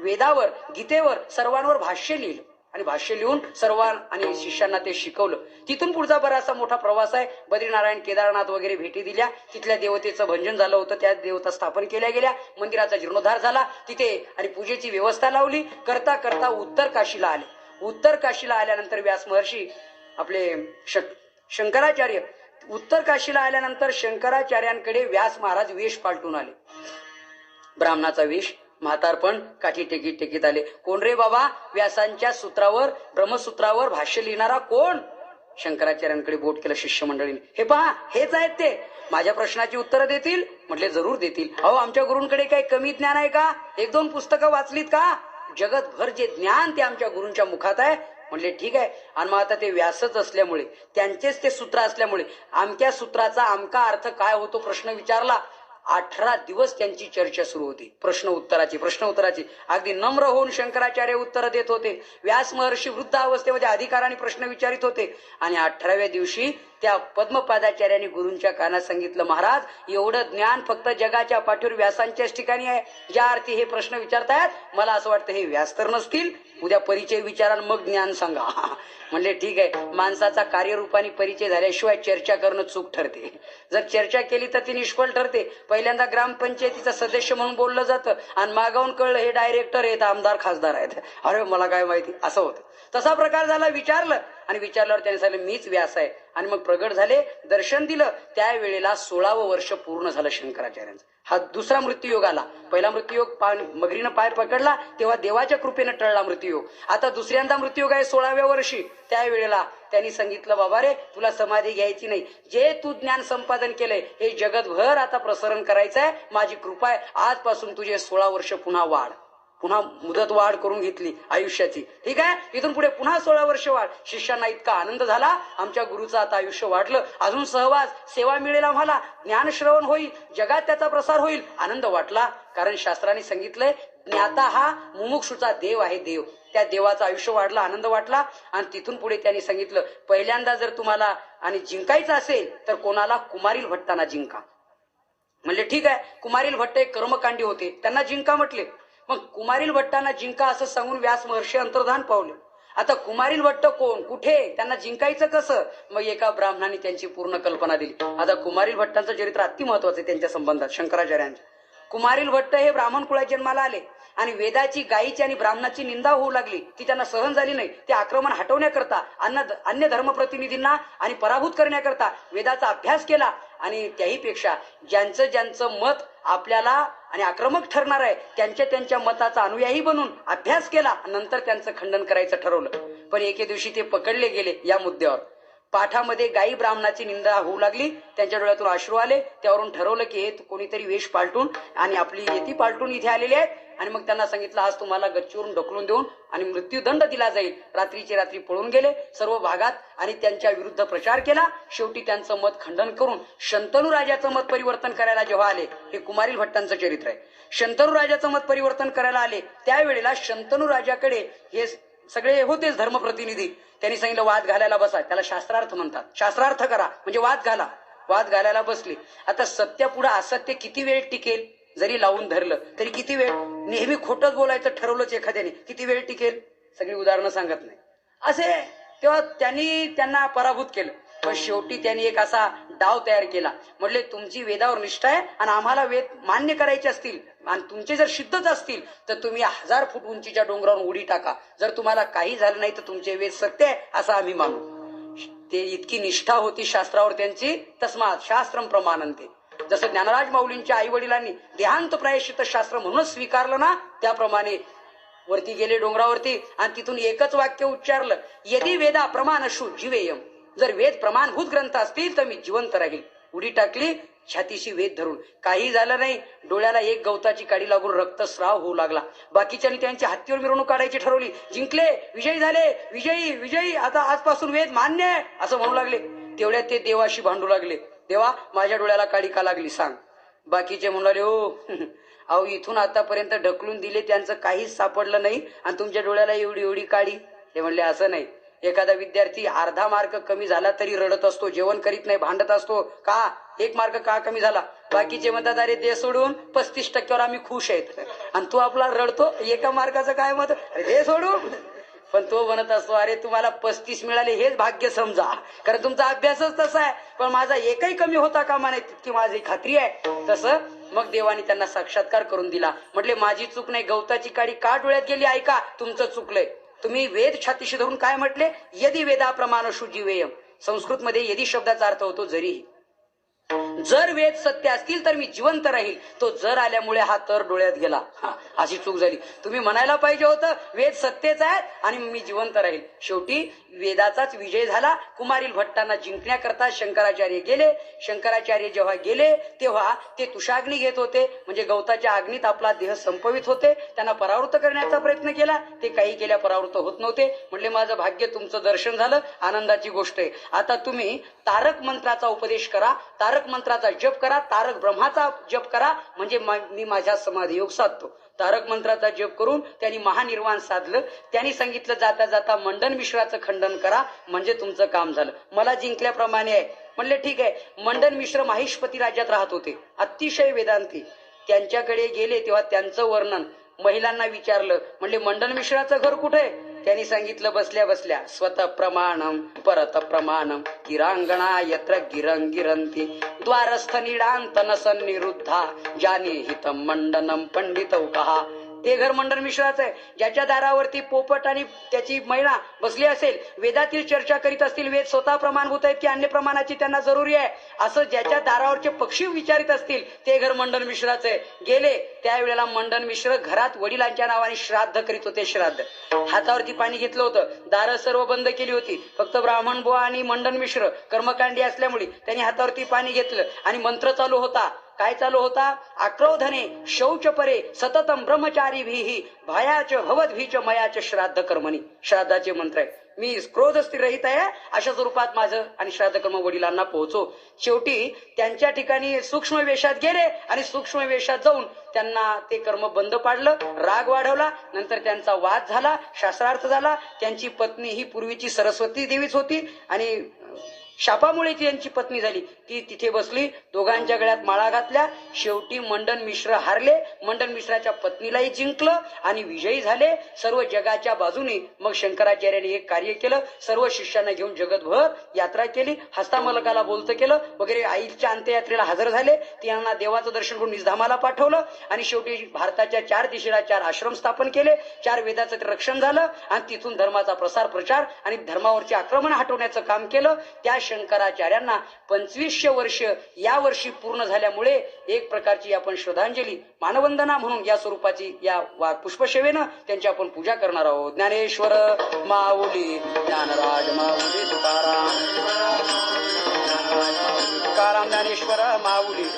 वेदावर, गीतेवर सर्वांवर भाष्य लिहिलं आणि भाष्य लिहून सर्व आणि शिष्यांना ते शिकवलं. तिथून पुढचा बराचसा मोठा प्रवास आहे. बद्रीनारायण, केदारनाथ वगैरे भेटी दिल्या. तिथल्या देवतेचं भंजन झालं होतं. त्या देवता स्थापन केल्या गेल्या. मंदिराचा जीर्णोद्धार झाला तिथे आणि पूजेची व्यवस्था लावली. करता करता उत्तर काशीला आले. उत्तर काशीला आल्यानंतर व्यास महर्षी आपले शंकराचार्य उत्तर काशीला आल्यानंतर शंकराचार्यांकडे व्यास महाराज वेश पालटून आले. ब्राह्मणाचा वेश, म्हातारपण, काठी टेकीत आले. कोण रे बाबा? व्यासांच्या सूत्रावर, ब्रह्मसूत्रावर भाष्य लिहिणारा कोण? शंकराचार्यांकडे बोट केलं शिष्यमंडळीने. हे पहा, हेच आहेत ते. माझ्या प्रश्नाची उत्तरं देतील? म्हटले जरूर देतील. अहो, आमच्या गुरूंकडे काही कमी ज्ञान आहे का? 1-2 पुस्तकं वाचलीत का? जगतभर जे ज्ञान ते आमच्या गुरूंच्या मुखात आहे. म्हणले ठीक आहे. आणि मग आता ते व्यासच असल्यामुळे, त्यांचेच ते सूत्र असल्यामुळे आमच्या सूत्राचा आमका अर्थ काय होतो प्रश्न विचारला. 18 दिवस त्यांची चर्चा सुरू होती. प्रश्न उत्तराची अगदी नम्र होऊन शंकराचार्य उत्तर देत होते. व्यास महर्षी वृद्ध अवस्थेमध्ये अधिकाराने प्रश्न विचारित होते. आणि 18व्या दिवशी त्या पद्मपादाचार्यांनी गुरूंच्या कानात सांगितलं, महाराज, एवढं ज्ञान फक्त जगाच्या पाठीवर व्यासांच्याच ठिकाणी आहे. ज्या अर्थी हे प्रश्न विचारतायत, मला असं वाटतं हे व्यास तर नसतील. उद्या परिचय विचारा मग ज्ञान सांगा. म्हणले ठीक आहे. माणसाचा कार्यरूपाने परिचय झाल्याशिवाय चर्चा करणं चूक ठरते. जर चर्चा केली तर ती निष्फळ ठरते. पहिल्यांदा ग्रामपंचायतीचा सदस्य म्हणून बोललं जातं आणि मागावून कळलं हे डायरेक्टर आहेत, आमदार, खासदार आहेत. अरे मला काय माहिती, असं होतं. तसा प्रकार झाला. विचारलं आणि विचारल्यावर त्याने सांगितलं मीच व्यास आहे. आणि मग प्रगट झाले, दर्शन दिलं. त्यावेळेला 16वं वर्ष पूर्ण झालं शंकराचार्यांचं. हा दुसरा मृत्यूयोग आला. पहिला मृत्यूयोग मगरीनं पाय पकडला तेव्हा देवाच्या कृपेनं टळला मृत्यूयोग. आता दुसऱ्यांदा मृत्यूयोग आहे 16व्या वर्षी. त्यावेळेला त्यांनी सांगितलं, बाबा रे, तुला समाधी घ्यायची नाही. जे तू ज्ञान संपादन केलंय हे जगतभर आता प्रसारण करायचं आहे. माझी कृपा आहे. आजपासून तुझे 16 वर्ष पुन्हा मुदत वाढ करून घेतली आयुष्याची. ठीक आहे. इथून पुढे पुन्हा 16 वर्ष वाढ. शिष्यांना इतका आनंद झाला, आमच्या गुरुचं आता आयुष्य वाढलं, अजून सहवास सेवा मिळेल आम्हाला, ज्ञानश्रवण होईल, जगात त्याचा प्रसार होईल. आनंद वाटला. कारण शास्त्राने सांगितलंय ज्ञाता हा मुमुक्षूचा देव आहे. देव, त्या देवाचं आयुष्य वाढलं, आनंद वाटला. आणि तिथून पुढे त्यांनी सांगितलं, पहिल्यांदा जर तुम्हाला आणि जिंकायचं असेल तर कोणाला? कुमारील भट्टांना जिंका. म्हणले ठीक आहे. कुमारील भट्ट एक कर्मकांडी होते, त्यांना जिंका म्हटले. मग कुमारील भट्टांना जिंका असं सांगून व्यास महर्षी अंतर्धान पावले. आता कुमारील भट्ट कोण, कुठे, त्यांना जिंकायचं कसं, मग एका ब्राह्मणाने त्यांची पूर्ण कल्पना दिली. आता कुमारील भट्टांचं चरित्र अति महत्वाचं आहे त्यांच्या संबंधात शंकराचार्यांच्या. कुमारील भट्ट हे ब्राह्मण कुळात जन्माला आले आणि वेदाची, गायीची आणि ब्राह्मणाची निंदा होऊ लागली, ती त्यांना सहन झाली नाही. ते आक्रमण हटवण्याकरता, अन्य धर्मप्रतिनिधींना आणि पराभूत करण्याकरता वेदाचा अभ्यास केला आणि त्याहीपेक्षा ज्यांचं मत आपल्याला आणि आक्रमक ठरणार आहे त्यांच्या मताचा अनुयायी बनून अभ्यास केला. नंतर त्यांचं खंडन करायचं ठरवलं. पण एके दिवशी ते पकडले गेले या मुद्द्यावर. पाठामध्ये गायी ब्राह्मणाची निंदा होऊ लागली, त्यांच्या डोळ्यातून अश्रू आले. त्यावरून ठरवलं की हे कोणीतरी वेश पालटून आणि आपली येती पालटून इथे आलेले आहेत. आणि मग त्यांना सांगितलं आज तुम्हाला गच्चीवरून ढकलून देऊन आणि मृत्यूदंड दिला जाईल. रात्रीचे रात्री पळून गेले सर्व भागात आणि त्यांच्या विरुद्ध प्रचार केला. शेवटी त्यांचं मत खंडन करून शंतनू राजाचं मत परिवर्तन करायला जेव्हा आले, हे कुमारील भट्टांचं चरित्र आहे. शंतनू राजाचं मत परिवर्तन करायला आले त्यावेळेला शंतनू राजाकडे हे सगळे होतेच धर्मप्रतिनिधी. त्यांनी सांगितलं वाद घालायला बसा. त्याला शास्त्रार्थ म्हणतात. शास्त्रार्थ करा म्हणजे वाद घाला. वाद घालायला बसले. आता सत्यापुढे असत्य किती वेळ टिकेल, जरी लावून धरलं तरी किती वेळ, नेहमी खोटंच बोलायचं ठरवलंच एखाद्याने किती वेळ टिकेल, सगळी उदाहरणं सांगत नाही असे. तेव्हा त्यांना पराभूत केलं. पण शेवटी त्यांनी एक असा डाव तयार केला. म्हटले तुमची वेदावर निष्ठा आहे आणि आम्हाला वेद मान्य करायचे असतील आणि तुमचे जर सिद्धच असतील तर तुम्ही 1000 फूट उंचीच्या डोंगरावर उडी टाका. जर तुम्हाला काही झालं नाही तर तुमचे वेद सत्य आहे असं आम्ही मानू. ते इतकी निष्ठा होती शास्त्रावर त्यांची. तस्मात शास्त्रम प्रमाणन्ते. जसं ज्ञानराज माऊलींच्या आई वडिलांनी देहांत प्रायश्चित शास्त्र म्हणूनच स्वीकारलं ना, त्याप्रमाणे वरती गेले डोंगरावरती आणि तिथून एकच वाक्य उच्चारलं, यदि वेदा प्रमाणशु जीवेयम. जर वेद प्रमाणभूत ग्रंथ असतील तर मी जिवंत राहील. उडी टाकली छातीशी वेद धरून. काही झालं नाही. डोळ्याला एक गवताची काडी लागून रक्तस्राव होऊ लागला. बाकीच्यांनी त्यांची हत्तीवर मिरवणूक काढायची ठरवली. जिंकले, विजयी झाले, विजयी विजयी, आता आजपासून वेद मान्य आहे असं म्हणू लागले. तेवढ्यात ते देवाशी भांडू लागले. देवा माझ्या डोळ्याला काडी का लागली सांग. बाकीचे म्हणाले हो अहो इथून आतापर्यंत ढकलून दिले त्यांचं काहीच सापडलं नाही आणि तुमच्या डोळ्याला एवढी एवढी काडी. ते म्हणले असं नाही. एखादा विद्यार्थी अर्धा मार्क कमी झाला तरी रडत असतो, जेवण करीत नाही, भांडत असतो. का 1 मार्क का कमी झाला. बाकीचे म्हणतात अरे दे सोडून 35% आम्ही खुश आहेत आणि तू आपला रडतो 1 मार्काचं काय मत, दे सोडून. पण तो म्हणत असतो अरे तुम्हाला 35 मिळाले हेच भाग्य समजा, कारण तुमचा अभ्यासच तसा आहे. पण माझा एकही कमी होता कामा नाही तितकी माझी खात्री आहे. तसं मग देवानी त्यांना साक्षात्कार करून दिला. म्हटले माझी चूक नाही, गवताची काडी का डोळ्यात गेली ऐका, तुमचं चुकलंय. तुम्ही वेद छातीशी धरून काय म्हटले, यदि वेदाप्रमाणशु जीवेयम. संस्कृत मध्ये यदि शब्दाचा अर्थ होतो जरी. जर वेद सत्य असतील तर मी जिवंत राहील. तो जर आल्यामुळे हा तर डोळ्यात गेला. अशी चूक झाली. तुम्ही म्हणायला पाहिजे होतं वेद सत्यच आहेत आणि मी जिवंत राहील. शेवटी वेदाचाच विजय झाला. कुमारील भट्टांना जिंकण्याकरता शंकराचार्य गेले. शंकराचार्य जेव्हा गेले तेव्हा ते तुषाग्नी घेत होते, म्हणजे गवताच्या अग्नीत आपला देह संपवित होते. त्यांना परावृत्त करण्याचा प्रयत्न केला. ते काही केल्या परावृत्त होत नव्हते. म्हटले माझं भाग्य तुमचं दर्शन झालं, आनंदाची गोष्ट आहे. आता तुम्ही तारक मंत्राचा उपदेश करा, तारक मंत्राचा जप करा, तारक ब्रह्माचा जप करा, म्हणजे मी माझ्या समाधी योग साधतो. तारक मंत्राचा जप करून त्यांनी महानिर्वाण साधलं. त्यांनी सांगितलं जाता जाता मंडन मिश्राचं खंडन करा म्हणजे तुमचं काम झालं. मला जिंकल्याप्रमाणे आहे. म्हणले ठीक आहे. मंडन मिश्र माहिष्पती राज्यात राहत होते, अतिशय वेदांती. त्यांच्याकडे गेले तेव्हा त्यांचं वर्णन महिलांना विचारलं. म्हणले मंडन मिश्राचं घर कुठे. त्यांनी सांगितलं बसल्या बसल्या स्वतः प्रमाणम परत प्रमाणम गिरांगणा यत्र गिरं गिरंती द्वारस्थ निडांत नसन निरुद्धा जाने हितम मंडनम पंडितौकहा. ते घर मंडन मिश्राचं आहे. ज्याच्या दारावरती पोपट आणि त्याची मैना बसली असेल, वेदातील चर्चा करीत असतील, वेद स्वतः प्रमाणभूत आहेत की अन्य प्रमाणाची त्यांना जरुरी आहे असं ज्याच्या दारावरचे पक्षी विचारित असतील, ते घर मंडन मिश्राचं आहे. गेले त्यावेळेला मंडन मिश्र घरात वडिलांच्या नावाने श्राद्ध करीत होते. श्राद्ध हातावरती पाणी घेतलं होतं. दारं सर्व बंद केली होती. फक्त ब्राह्मण बुवा आणि मंडन मिश्र कर्मकांडी असल्यामुळे त्यांनी हातावरती पाणी घेतलं आणि मंत्र चालू होता. काय चालू होता, आक्रोधने शौच परे सततम ब्रह्मचारी भीही भयाच भवद्भीच मयाच श्राद्ध कर्मणी. श्राद्धाचे मंत्र आहे. मी क्रोध स्थिर रहित आहे अशा स्वरूपात माझं आणि श्राद्ध कर्म वडिलांना पोहोचो. शेवटी त्यांच्या ठिकाणी सूक्ष्म वेशात गेले आणि सूक्ष्म वेशात जाऊन त्यांना ते कर्म बंद पाडलं. राग वाढवला. नंतर त्यांचा वाद झाला, शास्त्रार्थ झाला. त्यांची पत्नी ही पूर्वीची सरस्वती देवीच होती आणि शापामुळे ती यांची पत्नी झाली. ती तिथे बसली, दोघांच्या गळ्यात माळा घातल्या. शेवटी मंडन मिश्र हारले, मंडन मिश्राच्या पत्नीलाही जिंकलं आणि विजयी झाले सर्व जगाच्या बाजूने. मग शंकराचार्यांनी एक कार्य केलं, सर्व शिष्यांना घेऊन जगतभर यात्रा केली, हस्तामलकाला बोलतं केलं वगैरे. आईच्या अंत्ययात्रेला हजर झाले, त्यांना देवाचं दर्शन करून निजधामाला पाठवलं आणि शेवटी भारताच्या 4 दिशेला 4 आश्रम स्थापन केले. 4 वेदाचं ते रक्षण झालं आणि तिथून धर्माचा प्रसार प्रचार आणि धर्मावरचे आक्रमण हटवण्याचं काम केलं. त्या शंकराचार्यांना 2500 वर्ष या वर्षी पूर्ण झाल्यामुळे एक प्रकारची आपण श्रद्धांजली मानवंदना म्हणून या स्वरूपाची या पुष्पसेवेनं त्यांची आपण पूजा करणार आहोत. ज्ञानेश्वर माऊली, ज्ञानराज माऊली, तुकाराम, ज्ञानेश्वर माऊली.